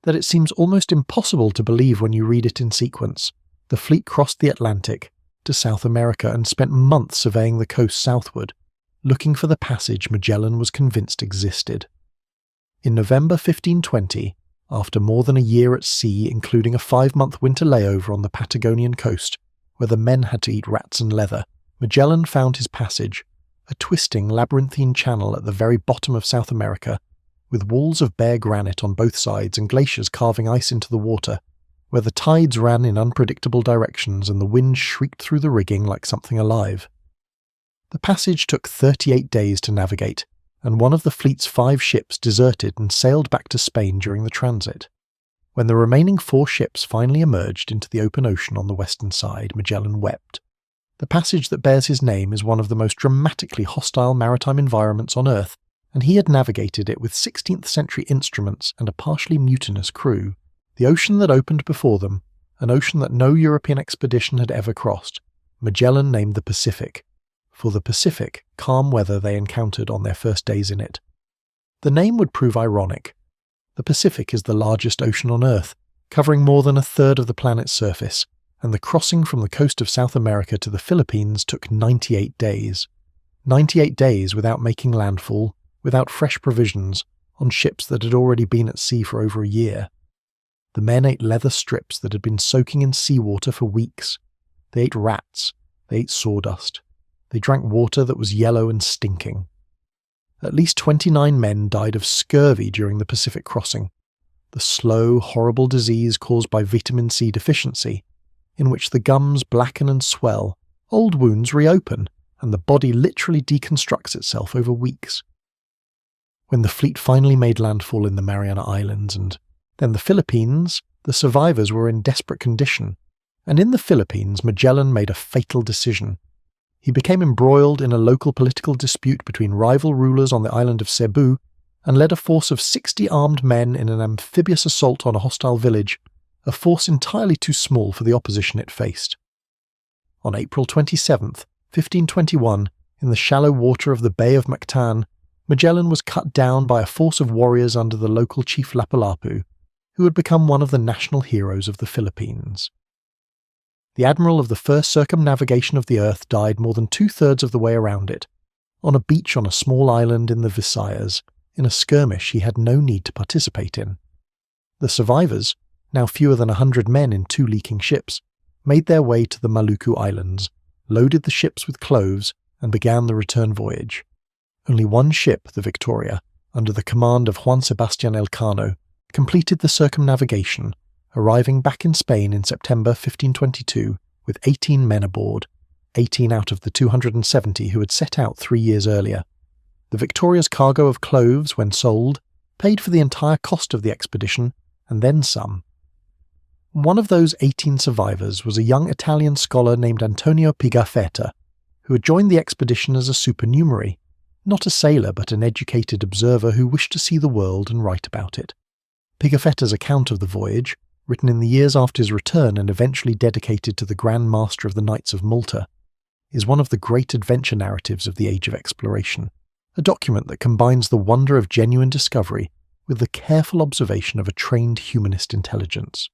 that it seems almost impossible to believe when you read it in sequence. The fleet crossed the Atlantic to South America and spent months surveying the coast southward, looking for the passage Magellan was convinced existed. In November 1520, after more than a year at sea including a 5-month winter layover on the Patagonian coast, where the men had to eat rats and leather, Magellan found his passage, a twisting labyrinthine channel at the very bottom of South America, with walls of bare granite on both sides and glaciers carving ice into the water, where the tides ran in unpredictable directions and the wind shrieked through the rigging like something alive. The passage took 38 days to navigate, and one of the fleet's 5 ships deserted and sailed back to Spain during the transit. When the remaining 4 ships finally emerged into the open ocean on the western side, Magellan wept. The passage that bears his name is one of the most dramatically hostile maritime environments on Earth, and he had navigated it with 16th century instruments and a partially mutinous crew. The ocean that opened before them, an ocean that no European expedition had ever crossed, Magellan named the Pacific, for the Pacific, calm weather they encountered on their first days in it. The name would prove ironic. The Pacific is the largest ocean on Earth, covering more than a third of the planet's surface, and the crossing from the coast of South America to the Philippines took 98 days. 98 days without making landfall, without fresh provisions, on ships that had already been at sea for over a year. The men ate leather strips that had been soaking in seawater for weeks. They ate rats. They ate sawdust. They drank water that was yellow and stinking. At least 29 men died of scurvy during the Pacific crossing, the slow, horrible disease caused by vitamin C deficiency, in which the gums blacken and swell, old wounds reopen, and the body literally deconstructs itself over weeks. When the fleet finally made landfall in the Mariana Islands and then the Philippines, the survivors were in desperate condition, and in the Philippines Magellan made a fatal decision. He became embroiled in a local political dispute between rival rulers on the island of Cebu and led a force of 60 armed men in an amphibious assault on a hostile village, a force entirely too small for the opposition it faced. On April 27th, 1521, in the shallow water of the Bay of Mactan, Magellan was cut down by a force of warriors under the local chief Lapu-Lapu, who had become one of the national heroes of the Philippines. The admiral of the first circumnavigation of the Earth died more than 2/3 of the way around it, on a beach on a small island in the Visayas, in a skirmish he had no need to participate in. The survivors, now fewer than 100 men in 2 leaking ships, made their way to the Maluku Islands, loaded the ships with cloves, and began the return voyage. Only one ship, the Victoria, under the command of Juan Sebastian Elcano, completed the circumnavigation, arriving back in Spain in September 1522 with 18 men aboard, 18 out of the 270 who had set out 3 years earlier. The Victoria's cargo of cloves, when sold, paid for the entire cost of the expedition, and then some. One of those 18 survivors was a young Italian scholar named Antonio Pigafetta, who had joined the expedition as a supernumerary, not a sailor but an educated observer who wished to see the world and write about it. Pigafetta's account of the voyage, written in the years after his return and eventually dedicated to the Grand Master of the Knights of Malta, is one of the great adventure narratives of the Age of Exploration, a document that combines the wonder of genuine discovery with the careful observation of a trained humanist intelligence.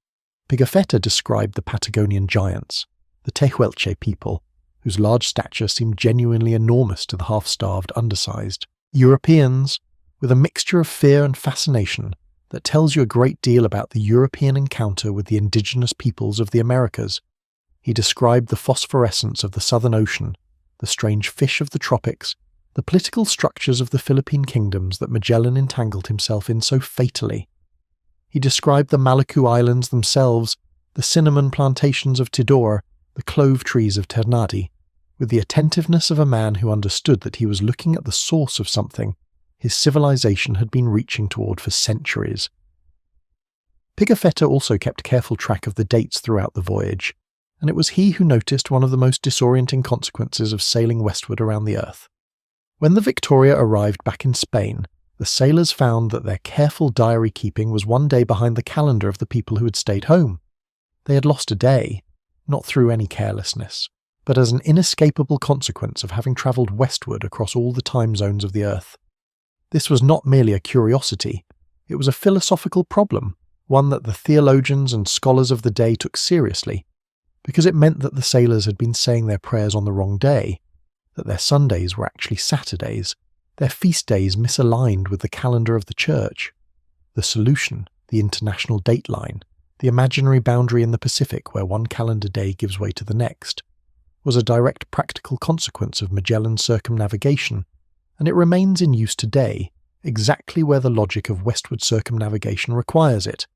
Pigafetta described the Patagonian giants, the Tehuelche people, whose large stature seemed genuinely enormous to the half-starved undersized. Europeans, with a mixture of fear and fascination that tells you a great deal about the European encounter with the indigenous peoples of the Americas. He described the phosphorescence of the Southern Ocean, the strange fish of the tropics, the political structures of the Philippine kingdoms that Magellan entangled himself in so fatally. He described the Maluku Islands themselves, the cinnamon plantations of Tidor, the clove trees of Ternate, with the attentiveness of a man who understood that he was looking at the source of something his civilization had been reaching toward for centuries. Pigafetta also kept careful track of the dates throughout the voyage, and it was he who noticed one of the most disorienting consequences of sailing westward around the Earth. When the Victoria arrived back in Spain, the sailors found that their careful diary keeping was one day behind the calendar of the people who had stayed home. They had lost a day, not through any carelessness, but as an inescapable consequence of having travelled westward across all the time zones of the Earth. This was not merely a curiosity, it was a philosophical problem, one that the theologians and scholars of the day took seriously, because it meant that the sailors had been saying their prayers on the wrong day, that their Sundays were actually Saturdays, their feast days misaligned with the calendar of the church. The solution, the international dateline, the imaginary boundary in the Pacific where one calendar day gives way to the next, was a direct practical consequence of Magellan's circumnavigation, and it remains in use today, exactly where the logic of westward circumnavigation requires it.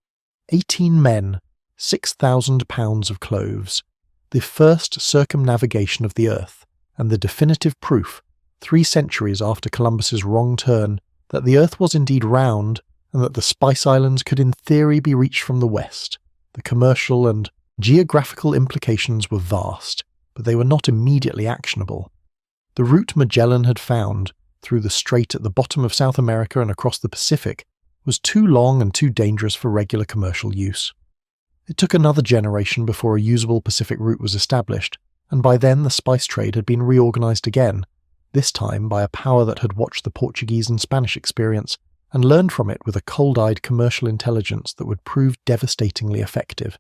18 men, 6,000 pounds of cloves, the first circumnavigation of the earth, and the definitive proof, 3 centuries after Columbus's wrong turn, that the earth was indeed round, and that the Spice Islands could in theory be reached from the west. The commercial and geographical implications were vast, but they were not immediately actionable. The route Magellan had found, through the strait at the bottom of South America and across the Pacific, was too long and too dangerous for regular commercial use. It took another generation before a usable Pacific route was established, and by then the spice trade had been reorganized again, this time by a power that had watched the Portuguese and Spanish experience and learned from it with a cold-eyed commercial intelligence that would prove devastatingly effective.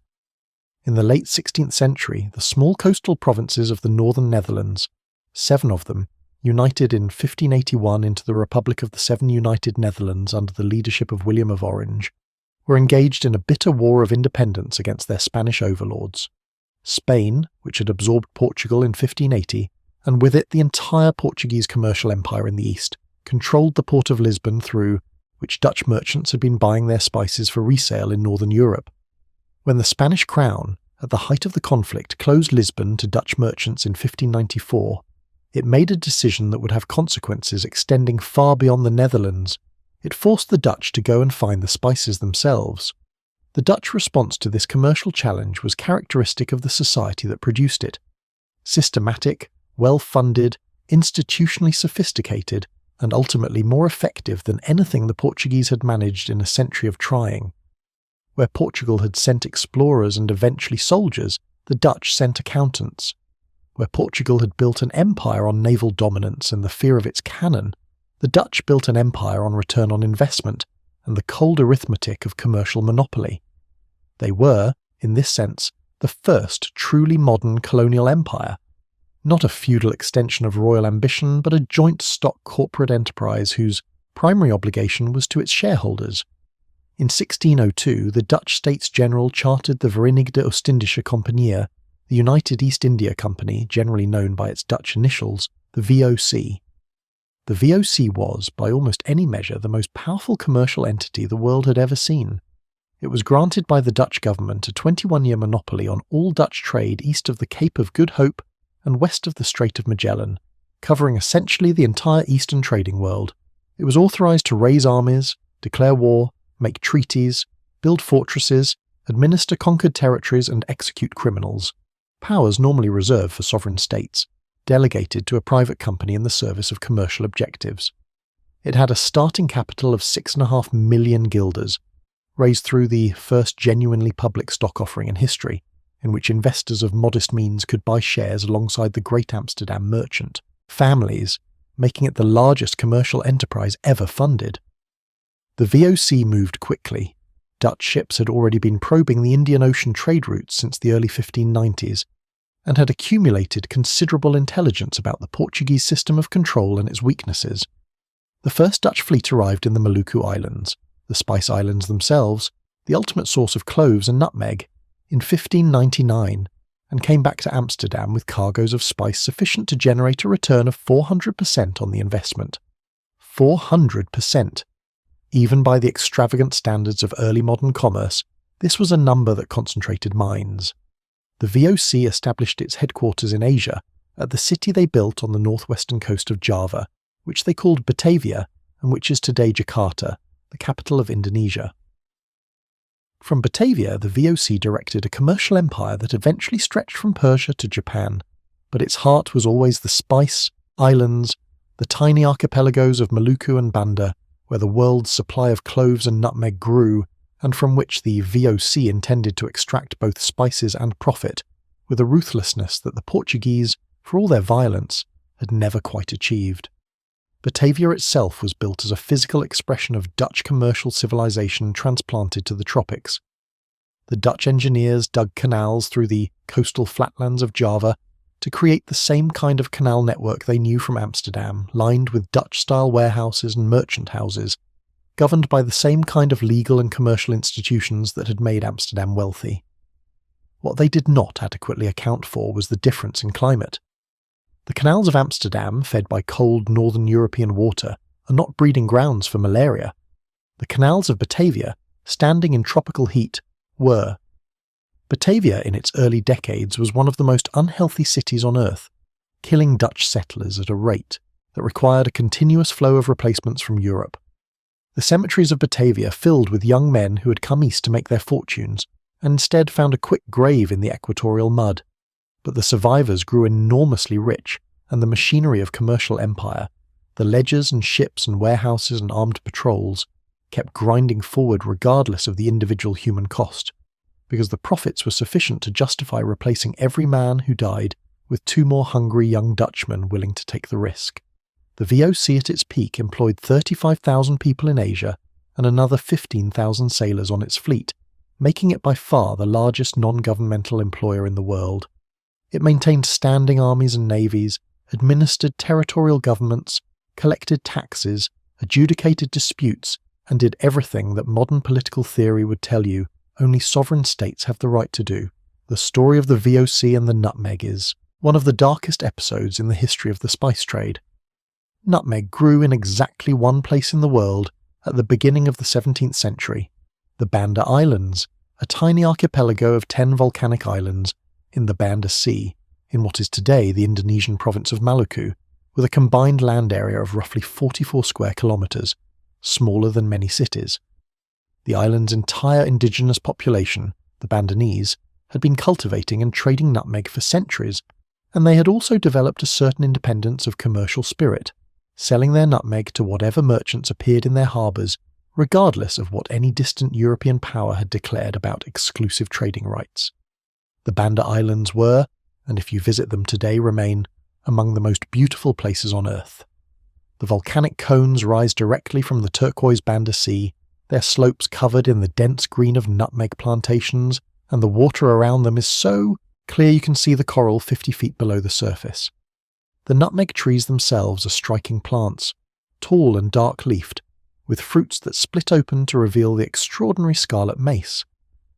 In the late 16th century, the small coastal provinces of the northern Netherlands, 7 of them, united in 1581 into the Republic of the Seven United Netherlands under the leadership of William of Orange, were engaged in a bitter war of independence against their Spanish overlords. Spain, which had absorbed Portugal in 1580, and with it the entire Portuguese commercial empire in the east, controlled the port of Lisbon through which Dutch merchants had been buying their spices for resale in northern Europe. When the Spanish crown, at the height of the conflict, closed Lisbon to Dutch merchants in 1594, it made a decision that would have consequences extending far beyond the Netherlands. It forced the Dutch to go and find the spices themselves. The Dutch response to this commercial challenge was characteristic of the society that produced it. Systematic, well-funded, institutionally sophisticated, and ultimately more effective than anything the Portuguese had managed in a century of trying. Where Portugal had sent explorers and eventually soldiers, the Dutch sent accountants. Where Portugal had built an empire on naval dominance and the fear of its cannon, the Dutch built an empire on return on investment and the cold arithmetic of commercial monopoly. They were, in this sense, the first truly modern colonial empire, not a feudal extension of royal ambition, but a joint stock corporate enterprise whose primary obligation was to its shareholders. In 1602, the Dutch States General chartered the Verenigde Ostindische Compagnie, the United East India Company, generally known by its Dutch initials, the VOC. The VOC was, by almost any measure, the most powerful commercial entity the world had ever seen. It was granted by the Dutch government a 21-year monopoly on all Dutch trade east of the Cape of Good Hope and west of the Strait of Magellan, covering essentially the entire eastern trading world. It was authorized to raise armies, declare war, make treaties, build fortresses, administer conquered territories, and execute criminals, powers normally reserved for sovereign states, delegated to a private company in the service of commercial objectives. It had a starting capital of 6.5 million guilders, raised through the first genuinely public stock offering in history, in which investors of modest means could buy shares alongside the Great Amsterdam Merchant, families, making it the largest commercial enterprise ever funded. The VOC moved quickly. Dutch ships had already been probing the Indian Ocean trade routes since the early 1590s, and had accumulated considerable intelligence about the Portuguese system of control and its weaknesses. The first Dutch fleet arrived in the Maluku Islands, the Spice Islands themselves, the ultimate source of cloves and nutmeg, in 1599, and came back to Amsterdam with cargoes of spice sufficient to generate a return of 400% on the investment. 400%! Even by the extravagant standards of early modern commerce, this was a number that concentrated minds. The VOC established its headquarters in Asia, at the city they built on the northwestern coast of Java, which they called Batavia, and which is today Jakarta, the capital of Indonesia. From Batavia, the VOC directed a commercial empire that eventually stretched from Persia to Japan, but its heart was always the spice, islands, the tiny archipelagos of Maluku and Banda, where the world's supply of cloves and nutmeg grew, and from which the VOC intended to extract both spices and profit, with a ruthlessness that the Portuguese, for all their violence, had never quite achieved. Batavia itself was built as a physical expression of Dutch commercial civilization transplanted to the tropics. The Dutch engineers dug canals through the coastal flatlands of Java to create the same kind of canal network they knew from Amsterdam, lined with Dutch-style warehouses and merchant houses, governed by the same kind of legal and commercial institutions that had made Amsterdam wealthy. What they did not adequately account for was the difference in climate. The canals of Amsterdam, fed by cold northern European water, are not breeding grounds for malaria. The canals of Batavia, standing in tropical heat, were. Batavia in its early decades was one of the most unhealthy cities on Earth, killing Dutch settlers at a rate that required a continuous flow of replacements from Europe. The cemeteries of Batavia filled with young men who had come east to make their fortunes, and instead found a quick grave in the equatorial mud. But the survivors grew enormously rich, and the machinery of commercial empire, the ledgers and ships and warehouses and armed patrols, kept grinding forward regardless of the individual human cost, because the profits were sufficient to justify replacing every man who died with 2 more hungry young Dutchmen willing to take the risk. The VOC at its peak employed 35,000 people in Asia and another 15,000 sailors on its fleet, making it by far the largest non-governmental employer in the world. It maintained standing armies and navies, administered territorial governments, collected taxes, adjudicated disputes, and did everything that modern political theory would tell you only sovereign states have the right to do. The story of the VOC and the nutmeg is one of the darkest episodes in the history of the spice trade. Nutmeg grew in exactly one place in the world at the beginning of the 17th century, the Banda Islands, a tiny archipelago of 10 volcanic islands in the Banda Sea, in what is today the Indonesian province of Maluku, with a combined land area of roughly 44 square kilometres, smaller than many cities. The island's entire indigenous population, the Bandanese, had been cultivating and trading nutmeg for centuries, and they had also developed a certain independence of commercial spirit, selling their nutmeg to whatever merchants appeared in their harbours, regardless of what any distant European power had declared about exclusive trading rights. The Banda Islands were, and if you visit them today remain, among the most beautiful places on Earth. The volcanic cones rise directly from the turquoise Banda Sea, their slopes covered in the dense green of nutmeg plantations, and the water around them is so clear you can see the coral 50 feet below the surface. The nutmeg trees themselves are striking plants, tall and dark-leafed, with fruits that split open to reveal the extraordinary scarlet mace.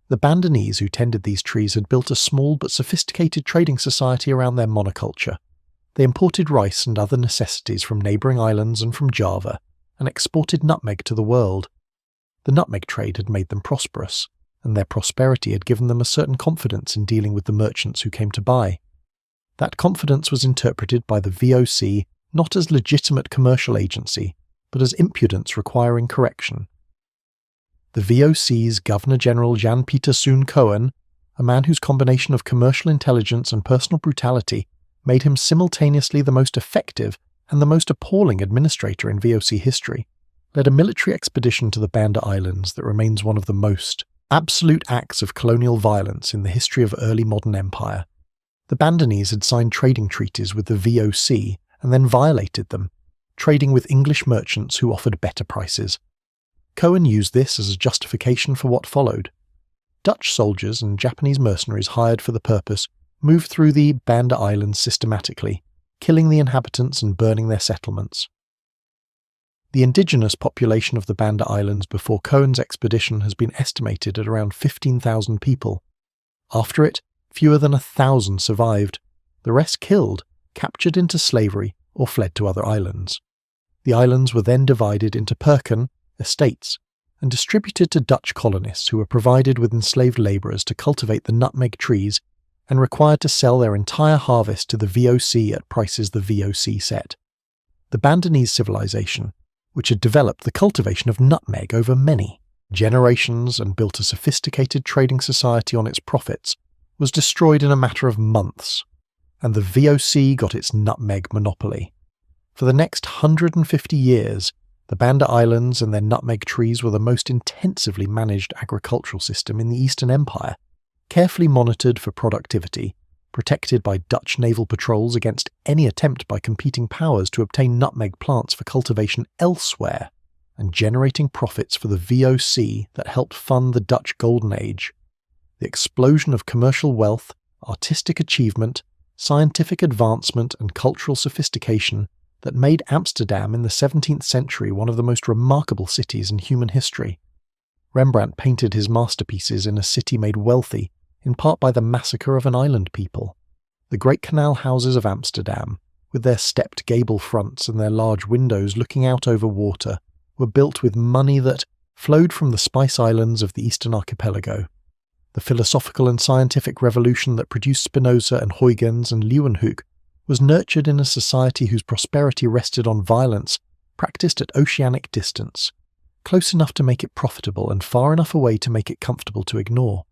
The Bandanese who tended these trees had built a small but sophisticated trading society around their monoculture. They imported rice and other necessities from neighbouring islands and from Java, and exported nutmeg to the world. The nutmeg trade had made them prosperous, and their prosperity had given them a certain confidence in dealing with the merchants who came to buy. That confidence was interpreted by the VOC not as legitimate commercial agency, but as impudence requiring correction. The VOC's Governor-General Jan-Pieter Soen Cohen, a man whose combination of commercial intelligence and personal brutality made him simultaneously the most effective and the most appalling administrator in VOC history, led a military expedition to the Banda Islands that remains one of the most absolute acts of colonial violence in the history of early modern empire. The Bandanese had signed trading treaties with the VOC and then violated them, trading with English merchants who offered better prices. Cohen used this as a justification for what followed. Dutch soldiers and Japanese mercenaries hired for the purpose moved through the Banda Islands systematically, killing the inhabitants and burning their settlements. The indigenous population of the Banda Islands before Cohen's expedition has been estimated at around 15,000 people. After it, fewer than 1,000 survived, the rest killed, captured into slavery, or fled to other islands. The islands were then divided into perken, estates, and distributed to Dutch colonists who were provided with enslaved labourers to cultivate the nutmeg trees and required to sell their entire harvest to the VOC at prices the VOC set. The Bandanese civilization, which had developed the cultivation of nutmeg over many generations and built a sophisticated trading society on its profits, was destroyed in a matter of months, and the VOC got its nutmeg monopoly. For the next 150 years, the Banda Islands and their nutmeg trees were the most intensively managed agricultural system in the Eastern Empire, carefully monitored for productivity, protected by Dutch naval patrols against any attempt by competing powers to obtain nutmeg plants for cultivation elsewhere, and generating profits for the VOC that helped fund the Dutch Golden Age. The explosion of commercial wealth, artistic achievement, scientific advancement and cultural sophistication that made Amsterdam in the 17th century one of the most remarkable cities in human history. Rembrandt painted his masterpieces in a city made wealthy, in part by the massacre of an island people. The great canal houses of Amsterdam, with their stepped gable fronts and their large windows looking out over water, were built with money that flowed from the Spice Islands of the Eastern Archipelago. The philosophical and scientific revolution that produced Spinoza and Huygens and Leeuwenhoek was nurtured in a society whose prosperity rested on violence practiced at oceanic distance, close enough to make it profitable and far enough away to make it comfortable to ignore.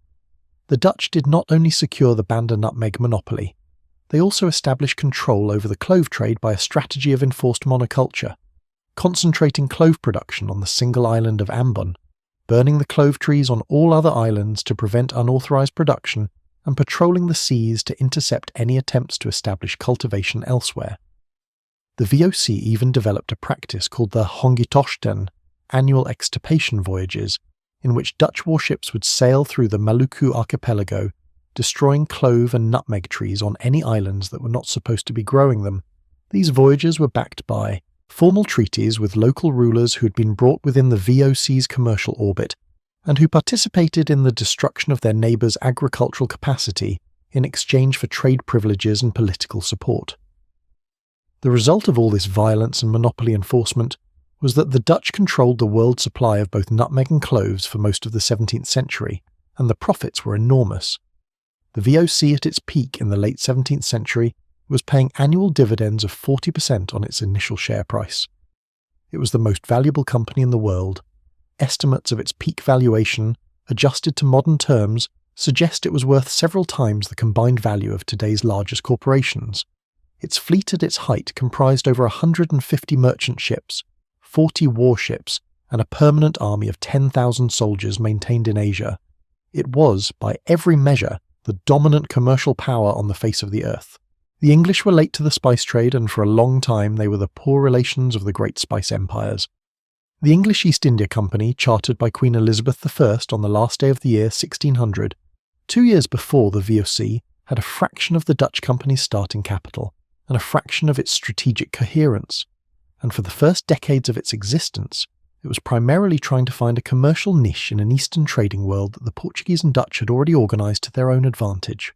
The Dutch did not only secure the Banda nutmeg monopoly, they also established control over the clove trade by a strategy of enforced monoculture, concentrating clove production on the single island of Ambon, burning the clove trees on all other islands to prevent unauthorized production, and patrolling the seas to intercept any attempts to establish cultivation elsewhere. The VOC even developed a practice called the Hongitochten, annual extirpation voyages, in which Dutch warships would sail through the Maluku archipelago, destroying clove and nutmeg trees on any islands that were not supposed to be growing them. These voyages were backed by formal treaties with local rulers who had been brought within the VOC's commercial orbit, and who participated in the destruction of their neighbours' agricultural capacity in exchange for trade privileges and political support. The result of all this violence and monopoly enforcement was that the Dutch controlled the world supply of both nutmeg and cloves for most of the 17th century, and the profits were enormous. The VOC at its peak in the late 17th century was paying annual dividends of 40% on its initial share price. It was the most valuable company in the world. Estimates of its peak valuation, adjusted to modern terms, suggest it was worth several times the combined value of today's largest corporations. Its fleet at its height comprised over 150 merchant ships, 40 warships, and a permanent army of 10,000 soldiers maintained in Asia. It was, by every measure, the dominant commercial power on the face of the earth. The English were late to the spice trade, and for a long time they were the poor relations of the great spice empires. The English East India Company, chartered by Queen Elizabeth I on the last day of the year 1600, 2 years before the VOC, had a fraction of the Dutch company's starting capital, and a fraction of its strategic coherence, and for the first decades of its existence, it was primarily trying to find a commercial niche in an Eastern trading world that the Portuguese and Dutch had already organised to their own advantage.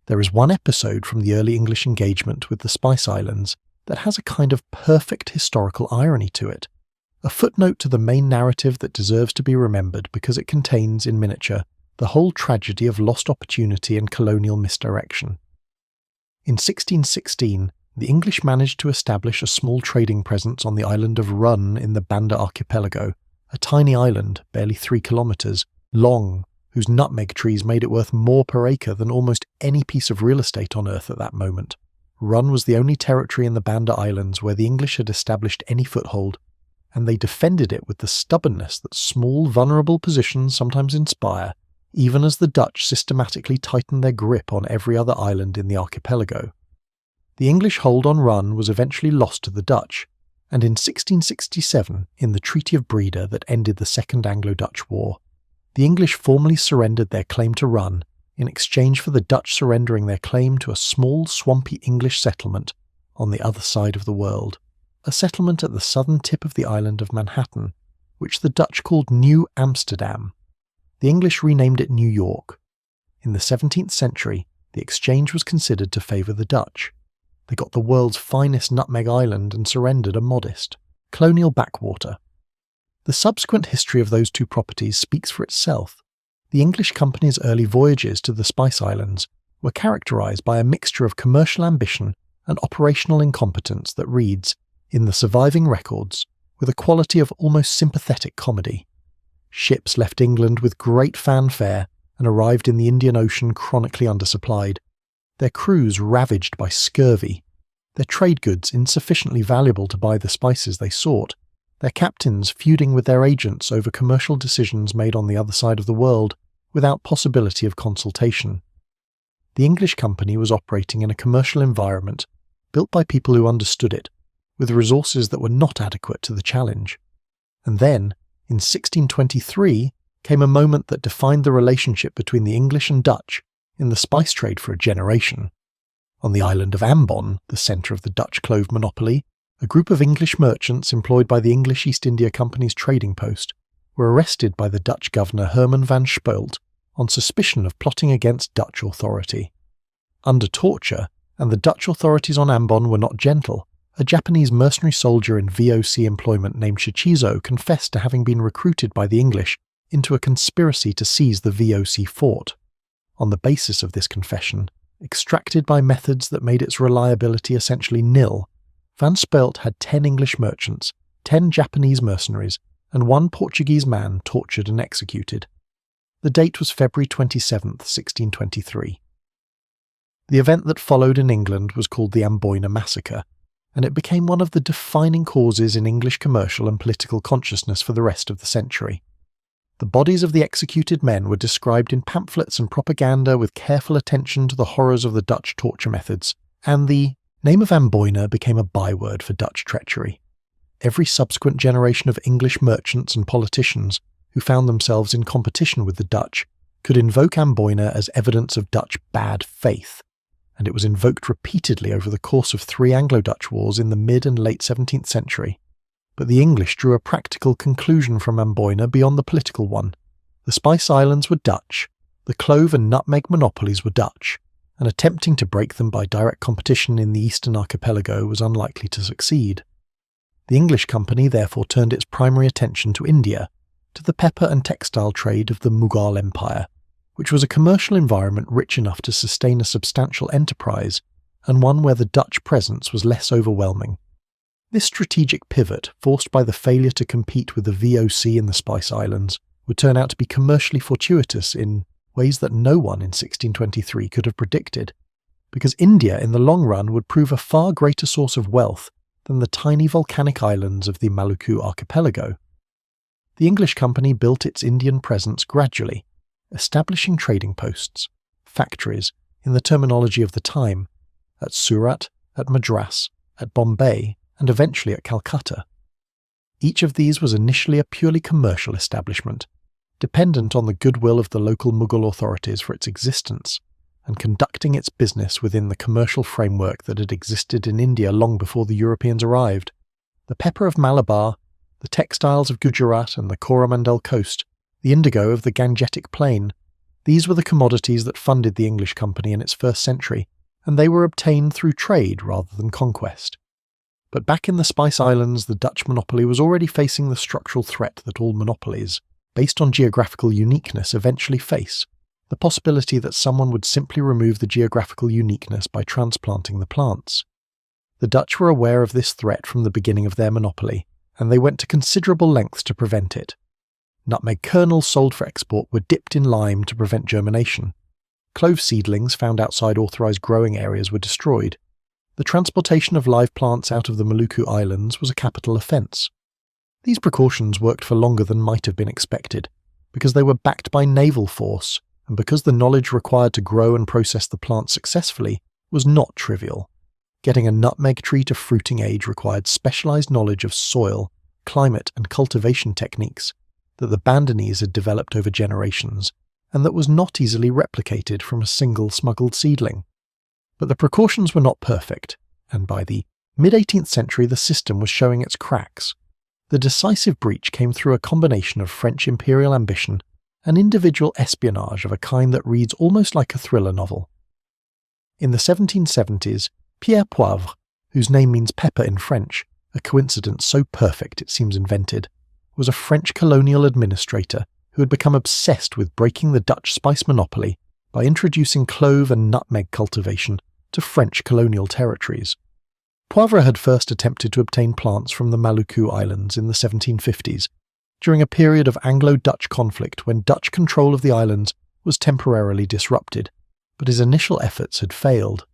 There is one episode from the early English engagement with the Spice Islands that has a kind of perfect historical irony to it, a footnote to the main narrative that deserves to be remembered because it contains, in miniature, the whole tragedy of lost opportunity and colonial misdirection. In 1616, the English managed to establish a small trading presence on the island of Run in the Banda archipelago, a tiny island, barely 3 kilometres long, whose nutmeg trees made it worth more per acre than almost any piece of real estate on Earth at that moment. Run was the only territory in the Banda Islands where the English had established any foothold, and they defended it with the stubbornness that small, vulnerable positions sometimes inspire, even as the Dutch systematically tightened their grip on every other island in the archipelago. The English hold on Run was eventually lost to the Dutch, and in 1667, in the Treaty of Breda that ended the Second Anglo-Dutch War, the English formally surrendered their claim to Run in exchange for the Dutch surrendering their claim to a small, swampy English settlement on the other side of the world, a settlement at the southern tip of the island of Manhattan, which the Dutch called New Amsterdam. The English renamed it New York. In the 17th century, the exchange was considered to favour the Dutch. They got the world's finest nutmeg island and surrendered a modest, colonial backwater. The subsequent history of those two properties speaks for itself. The English company's early voyages to the Spice Islands were characterised by a mixture of commercial ambition and operational incompetence that reads, in the surviving records, with a quality of almost sympathetic comedy. Ships left England with great fanfare and arrived in the Indian Ocean chronically undersupplied, their crews ravaged by scurvy, their trade goods insufficiently valuable to buy the spices they sought, their captains feuding with their agents over commercial decisions made on the other side of the world without possibility of consultation. The English company was operating in a commercial environment built by people who understood it, with resources that were not adequate to the challenge. And then, in 1623, came a moment that defined the relationship between the English and Dutch in the spice trade for a generation. On the island of Ambon, the centre of the Dutch clove monopoly, a group of English merchants employed by the English East India Company's trading post were arrested by the Dutch governor Herman van Speult on suspicion of plotting against Dutch authority. Under torture, and the Dutch authorities on Ambon were not gentle, a Japanese mercenary soldier in VOC employment named Shichizo confessed to having been recruited by the English into a conspiracy to seize the VOC fort. On the basis of this confession, extracted by methods that made its reliability essentially nil, Van Speult had 10 English merchants, 10 Japanese mercenaries, and 1 Portuguese man tortured and executed. The date was February 27, 1623. The event that followed in England was called the Amboyna Massacre, and it became one of the defining causes in English commercial and political consciousness for the rest of the century. The bodies of the executed men were described in pamphlets and propaganda with careful attention to the horrors of the Dutch torture methods, and the name of Amboyna became a byword for Dutch treachery. Every subsequent generation of English merchants and politicians who found themselves in competition with the Dutch could invoke Amboyna as evidence of Dutch bad faith, and it was invoked repeatedly over the course of 3 Anglo-Dutch wars in the mid and late 17th century. But the English drew a practical conclusion from Amboyna beyond the political one. The Spice Islands were Dutch, the clove and nutmeg monopolies were Dutch, and attempting to break them by direct competition in the Eastern Archipelago was unlikely to succeed. The English company therefore turned its primary attention to India, to the pepper and textile trade of the Mughal Empire, which was a commercial environment rich enough to sustain a substantial enterprise, and one where the Dutch presence was less overwhelming. This strategic pivot, forced by the failure to compete with the VOC in the Spice Islands, would turn out to be commercially fortuitous in ways that no one in 1623 could have predicted, because India in the long run would prove a far greater source of wealth than the tiny volcanic islands of the Maluku archipelago. The English company built its Indian presence gradually, establishing trading posts, factories, in the terminology of the time, at Surat, at Madras, at Bombay, and eventually at Calcutta. Each of these was initially a purely commercial establishment, dependent on the goodwill of the local Mughal authorities for its existence, and conducting its business within the commercial framework that had existed in India long before the Europeans arrived. The pepper of Malabar, the textiles of Gujarat and the Coromandel coast, the indigo of the Gangetic plain, these were the commodities that funded the English company in its first century, and they were obtained through trade rather than conquest. But back in the Spice Islands, the Dutch monopoly was already facing the structural threat that all monopolies, based on geographical uniqueness, eventually face: the possibility that someone would simply remove the geographical uniqueness by transplanting the plants. The Dutch were aware of this threat from the beginning of their monopoly, and they went to considerable lengths to prevent it. Nutmeg kernels sold for export were dipped in lime to prevent germination. Clove seedlings found outside authorised growing areas were destroyed. The transportation of live plants out of the Maluku Islands was a capital offence. These precautions worked for longer than might have been expected, because they were backed by naval force, and because the knowledge required to grow and process the plants successfully was not trivial. Getting a nutmeg tree to fruiting age required specialised knowledge of soil, climate and cultivation techniques that the Bandanese had developed over generations, and that was not easily replicated from a single smuggled seedling. But the precautions were not perfect, and by the mid-18th century the system was showing its cracks. The decisive breach came through a combination of French imperial ambition and individual espionage of a kind that reads almost like a thriller novel. In the 1770s, Pierre Poivre, whose name means pepper in French, a coincidence so perfect it seems invented, was a French colonial administrator who had become obsessed with breaking the Dutch spice monopoly by introducing clove and nutmeg cultivation to French colonial territories. Poivre had first attempted to obtain plants from the Maluku Islands in the 1750s, during a period of Anglo-Dutch conflict when Dutch control of the islands was temporarily disrupted, but his initial efforts had failed.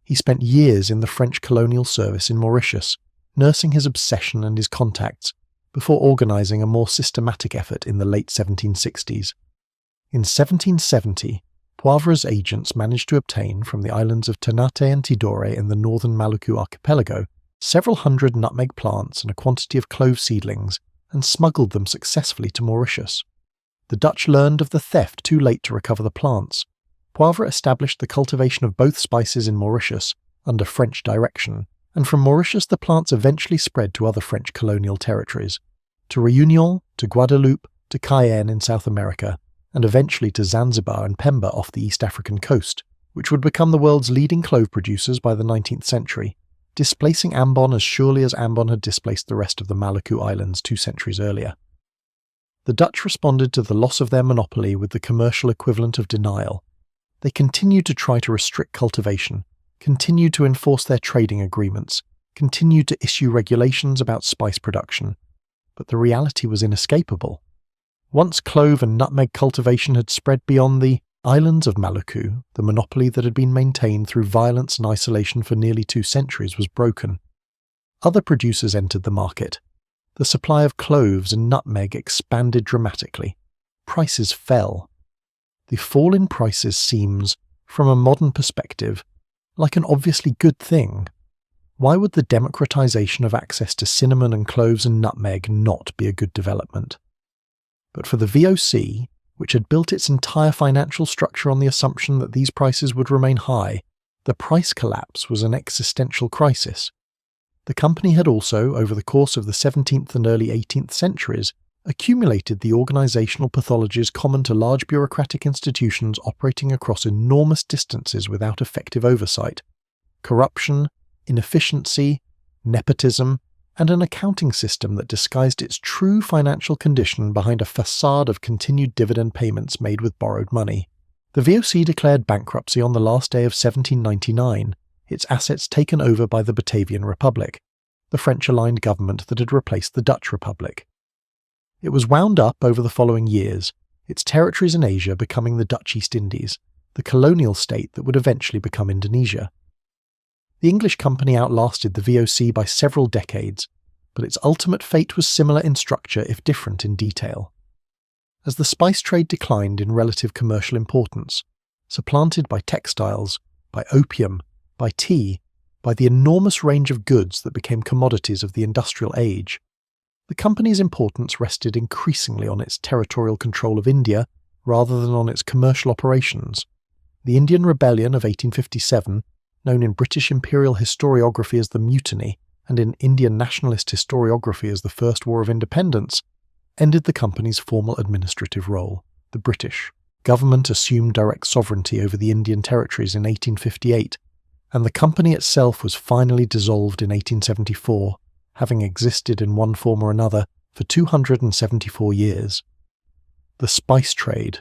He spent years in the French colonial service in Mauritius, nursing his obsession and his contacts, before organising a more systematic effort in the late 1760s. In 1770, Poivre's agents managed to obtain from the islands of Ternate and Tidore in the northern Maluku archipelago several hundred nutmeg plants and a quantity of clove seedlings, and smuggled them successfully to Mauritius. The Dutch learned of the theft too late to recover the plants. Poivre established the cultivation of both spices in Mauritius under French direction, and from Mauritius the plants eventually spread to other French colonial territories, to Réunion, to Guadeloupe, to Cayenne in South America, and eventually to Zanzibar and Pemba off the East African coast, which would become the world's leading clove producers by the 19th century, displacing Ambon as surely as Ambon had displaced the rest of the Maluku Islands 2 centuries earlier. The Dutch responded to the loss of their monopoly with the commercial equivalent of denial. They continued to try to restrict cultivation, continued to enforce their trading agreements, continued to issue regulations about spice production. But the reality was inescapable. Once clove and nutmeg cultivation had spread beyond the islands of Maluku, the monopoly that had been maintained through violence and isolation for nearly 2 centuries was broken. Other producers entered the market. The supply of cloves and nutmeg expanded dramatically. Prices fell. The fall in prices seems, from a modern perspective, like an obviously good thing. Why would the democratization of access to cinnamon and cloves and nutmeg not be a good development? But for the VOC, which had built its entire financial structure on the assumption that these prices would remain high, the price collapse was an existential crisis. The company had also, over the course of the 17th and early 18th centuries, accumulated the organizational pathologies common to large bureaucratic institutions operating across enormous distances without effective oversight: corruption, inefficiency, nepotism, and an accounting system that disguised its true financial condition behind a facade of continued dividend payments made with borrowed money. The VOC declared bankruptcy on the last day of 1799, its assets taken over by the Batavian Republic, the French-aligned government that had replaced the Dutch Republic. It was wound up over the following years, its territories in Asia becoming the Dutch East Indies, the colonial state that would eventually become Indonesia. The English company outlasted the VOC by several decades, but its ultimate fate was similar in structure if different in detail. As the spice trade declined in relative commercial importance, supplanted by textiles, by opium, by tea, by the enormous range of goods that became commodities of the industrial age, the company's importance rested increasingly on its territorial control of India rather than on its commercial operations. The Indian Rebellion of 1857, known in British imperial historiography as the Mutiny and in Indian nationalist historiography as the First War of Independence, ended the company's formal administrative role. The British government assumed direct sovereignty over the Indian territories in 1858, and the company itself was finally dissolved in 1874, having existed in one form or another for 274 years. The spice trade,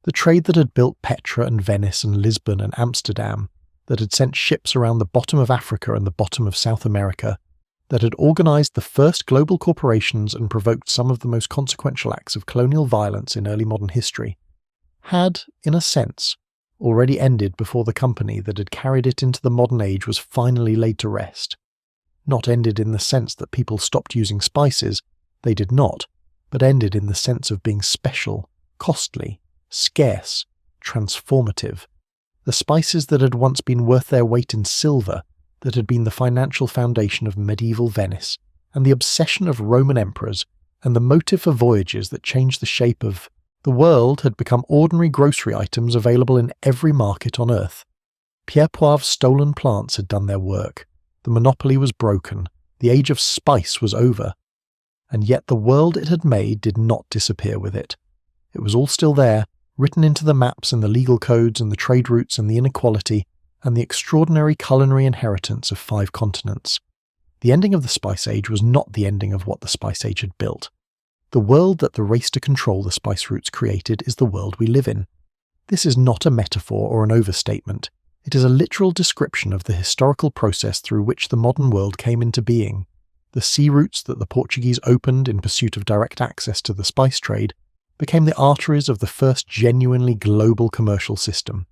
the trade that had built Petra and Venice and Lisbon and Amsterdam, that had sent ships around the bottom of Africa and the bottom of South America, that had organized the first global corporations and provoked some of the most consequential acts of colonial violence in early modern history, had, in a sense, already ended before the company that had carried it into the modern age was finally laid to rest. Not ended in the sense that people stopped using spices, they did not, but ended in the sense of being special, costly, scarce, transformative. The spices that had once been worth their weight in silver, that had been the financial foundation of medieval Venice, and the obsession of Roman emperors, and the motive for voyages that changed the shape of the world, had become ordinary grocery items available in every market on earth. Pierre Poivre's stolen plants had done their work. The monopoly was broken. The age of spice was over. And yet the world it had made did not disappear with it. It was all still there, written into the maps and the legal codes and the trade routes and the inequality and the extraordinary culinary inheritance of 5 continents. The ending of the Spice Age was not the ending of what the Spice Age had built. The world that the race to control the spice routes created is the world we live in. This is not a metaphor or an overstatement. It is a literal description of the historical process through which the modern world came into being. The sea routes that the Portuguese opened in pursuit of direct access to the spice trade became the arteries of the first genuinely global commercial system.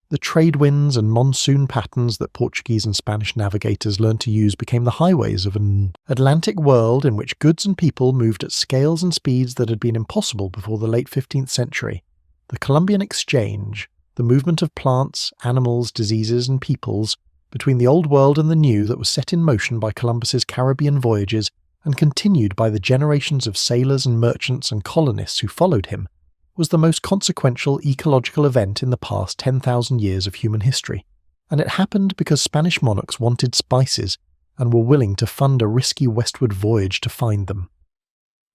The trade winds and monsoon patterns that Portuguese and Spanish navigators learned to use became the highways of an Atlantic world in which goods and people moved at scales and speeds that had been impossible before the late 15th century. The Columbian Exchange, the movement of plants, animals, diseases, and peoples between the Old World and the New that was set in motion by Columbus's Caribbean voyages and continued by the generations of sailors and merchants and colonists who followed him, was the most consequential ecological event in the past 10,000 years of human history, and it happened because Spanish monarchs wanted spices and were willing to fund a risky westward voyage to find them.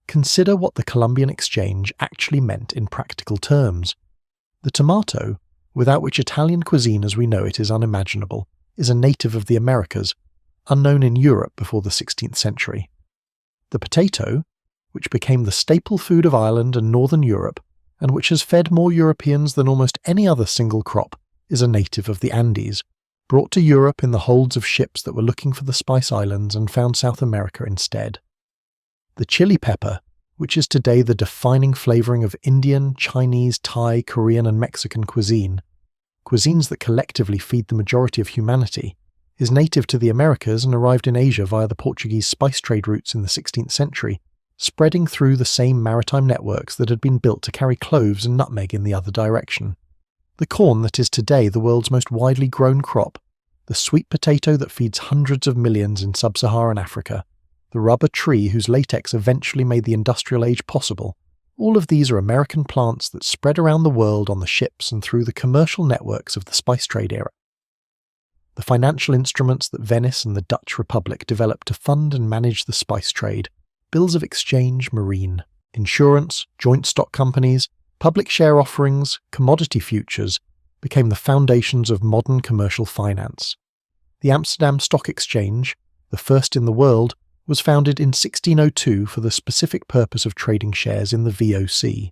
Consider what the Columbian Exchange actually meant in practical terms. The tomato, without which Italian cuisine as we know it is unimaginable, is a native of the Americas, unknown in Europe before the 16th century. The potato, which became the staple food of Ireland and Northern Europe, and which has fed more Europeans than almost any other single crop, is a native of the Andes, brought to Europe in the holds of ships that were looking for the Spice Islands and found South America instead. The chili pepper, which is today the defining flavouring of Indian, Chinese, Thai, Korean and Mexican cuisines that collectively feed the majority of humanity, is native to the Americas and arrived in Asia via the Portuguese spice trade routes in the 16th century, spreading through the same maritime networks that had been built to carry cloves and nutmeg in the other direction. The corn that is today the world's most widely grown crop, the sweet potato that feeds hundreds of millions in sub-Saharan Africa, the rubber tree whose latex eventually made the industrial age possible, all of these are American plants that spread around the world on the ships and through the commercial networks of the spice trade era. The financial instruments that Venice and the Dutch Republic developed to fund and manage the spice trade, bills of exchange, marine, insurance, joint stock companies, public share offerings, commodity futures, became the foundations of modern commercial finance. The Amsterdam Stock Exchange, the first in the world, was founded in 1602 for the specific purpose of trading shares in the VOC.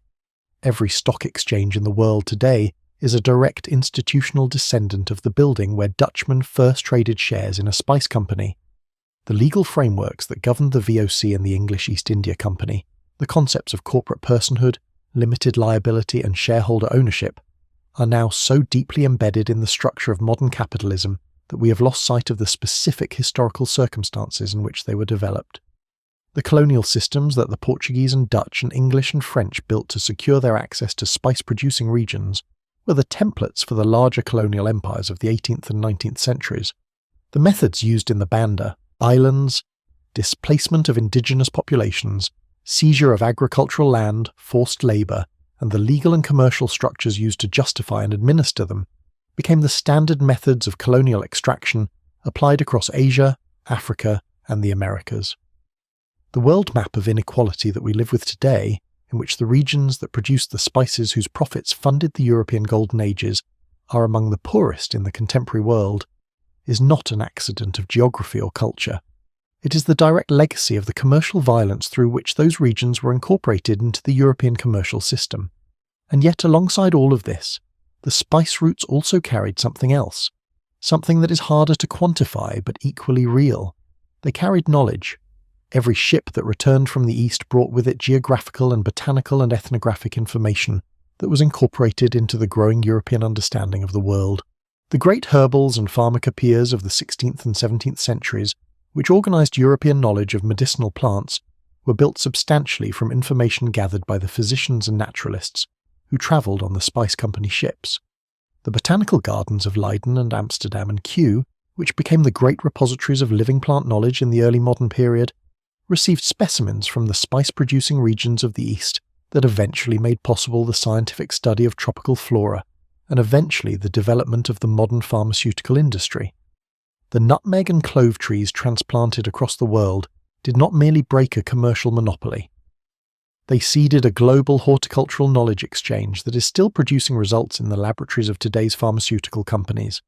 Every stock exchange in the world today is a direct institutional descendant of the building where Dutchmen first traded shares in a spice company. The legal frameworks that governed the VOC and the English East India Company, the concepts of corporate personhood, limited liability and shareholder ownership, are now so deeply embedded in the structure of modern capitalism that we have lost sight of the specific historical circumstances in which they were developed. The colonial systems that the Portuguese and Dutch and English and French built to secure their access to spice-producing regions were the templates for the larger colonial empires of the 18th and 19th centuries. The methods used in the Banda, islands, displacement of indigenous populations, seizure of agricultural land, forced labour, and the legal and commercial structures used to justify and administer them, became the standard methods of colonial extraction applied across Asia, Africa, and the Americas. The world map of inequality that we live with today, in which the regions that produced the spices whose profits funded the European Golden Ages are among the poorest in the contemporary world, is not an accident of geography or culture. It is the direct legacy of the commercial violence through which those regions were incorporated into the European commercial system. And yet, alongside all of this, the spice routes also carried something else, something that is harder to quantify but equally real. They carried knowledge. Every ship that returned from the East brought with it geographical and botanical and ethnographic information that was incorporated into the growing European understanding of the world. The great herbals and pharmacopoeias of the 16th and 17th centuries, which organised European knowledge of medicinal plants, were built substantially from information gathered by the physicians and naturalists who travelled on the spice company ships. The botanical gardens of Leiden and Amsterdam and Kew, which became the great repositories of living plant knowledge in the early modern period, received specimens from the spice-producing regions of the East that eventually made possible the scientific study of tropical flora and eventually the development of the modern pharmaceutical industry. The nutmeg and clove trees transplanted across the world did not merely break a commercial monopoly. They seeded a global horticultural knowledge exchange that is still producing results in the laboratories of today's pharmaceutical companies.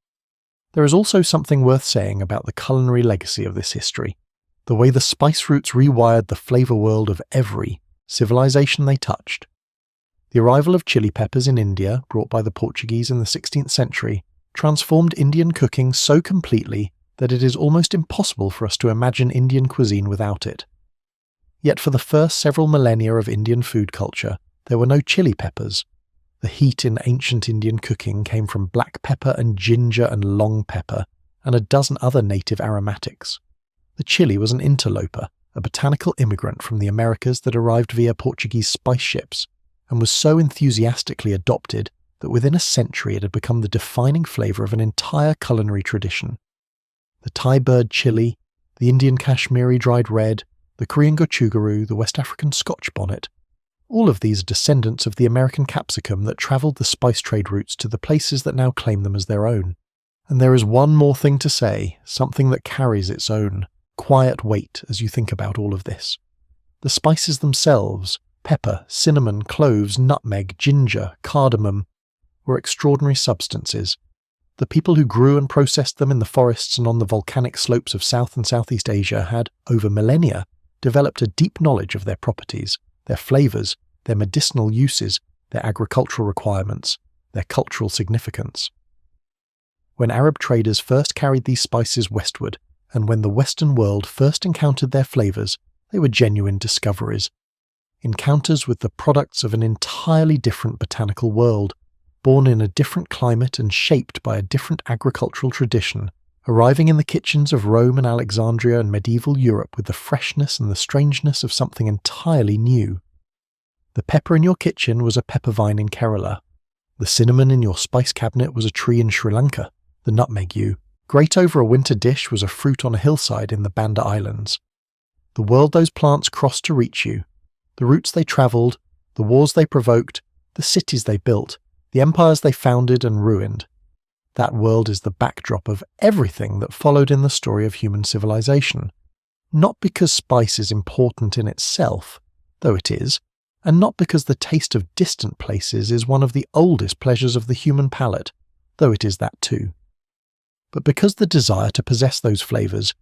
There is also something worth saying about the culinary legacy of this history, the way the spice routes rewired the flavour world of every civilization they touched. The arrival of chili peppers in India, brought by the Portuguese in the 16th century, transformed Indian cooking so completely that it is almost impossible for us to imagine Indian cuisine without it. Yet for the first several millennia of Indian food culture, there were no chili peppers. The heat in ancient Indian cooking came from black pepper and ginger and long pepper, and a dozen other native aromatics. The chili was an interloper, a botanical immigrant from the Americas that arrived via Portuguese spice ships, and was so enthusiastically adopted that within a century it had become the defining flavour of an entire culinary tradition. The Thai bird chili, the Indian Kashmiri dried red, the Korean gochugaru, the West African Scotch bonnet, All of these are descendants of the American capsicum that travelled the spice trade routes to the places that now claim them as their own. And there is one more thing to say, something that carries its own quiet weight as you think about all of this. The spices themselves, pepper, cinnamon, cloves, nutmeg, ginger, cardamom, were extraordinary substances. The people who grew and processed them in the forests and on the volcanic slopes of South and Southeast Asia had, over millennia, developed a deep knowledge of their properties, their flavours, their medicinal uses, their agricultural requirements, their cultural significance. When Arab traders first carried these spices westward, and when the Western world first encountered their flavours, they were genuine discoveries. Encounters with the products of an entirely different botanical world, born in a different climate and shaped by a different agricultural tradition, arriving in the kitchens of Rome and Alexandria and medieval Europe with the freshness and the strangeness of something entirely new. The pepper in your kitchen was a pepper vine in Kerala. The cinnamon in your spice cabinet was a tree in Sri Lanka. The nutmeg yew, great over a winter dish, was a fruit on a hillside in the Banda Islands. The world those plants crossed to reach you, the routes they travelled, the wars they provoked, the cities they built, the empires they founded and ruined. That world is the backdrop of everything that followed in the story of human civilization. Not because spice is important in itself, though it is, and not because the taste of distant places is one of the oldest pleasures of the human palate, though it is that too. But because the desire to possess those flavours,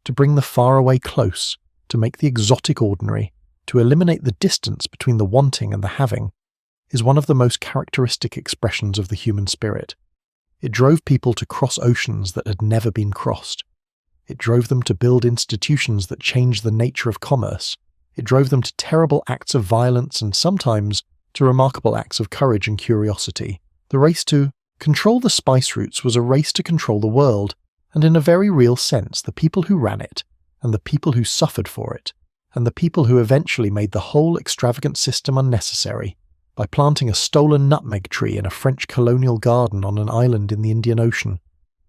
to bring the far away close, to make the exotic ordinary, to eliminate the distance between the wanting and the having, is one of the most characteristic expressions of the human spirit. It drove people to cross oceans that had never been crossed. It drove them to build institutions that changed the nature of commerce. It drove them to terrible acts of violence and sometimes to remarkable acts of courage and curiosity. The race to control the spice routes was a race to control the world, and in a very real sense the people who ran it, and the people who suffered for it, and the people who eventually made the whole extravagant system unnecessary, by planting a stolen nutmeg tree in a French colonial garden on an island in the Indian Ocean.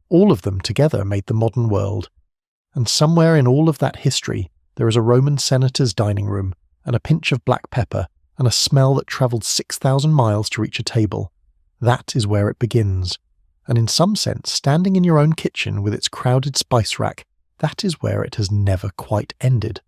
All of them together made the modern world. And somewhere in all of that history there is a Roman senator's dining room, and a pinch of black pepper, and a smell that travelled 6,000 miles to reach a table. That is where it begins. And in some sense, standing in your own kitchen with its crowded spice rack, that is where it has never quite ended.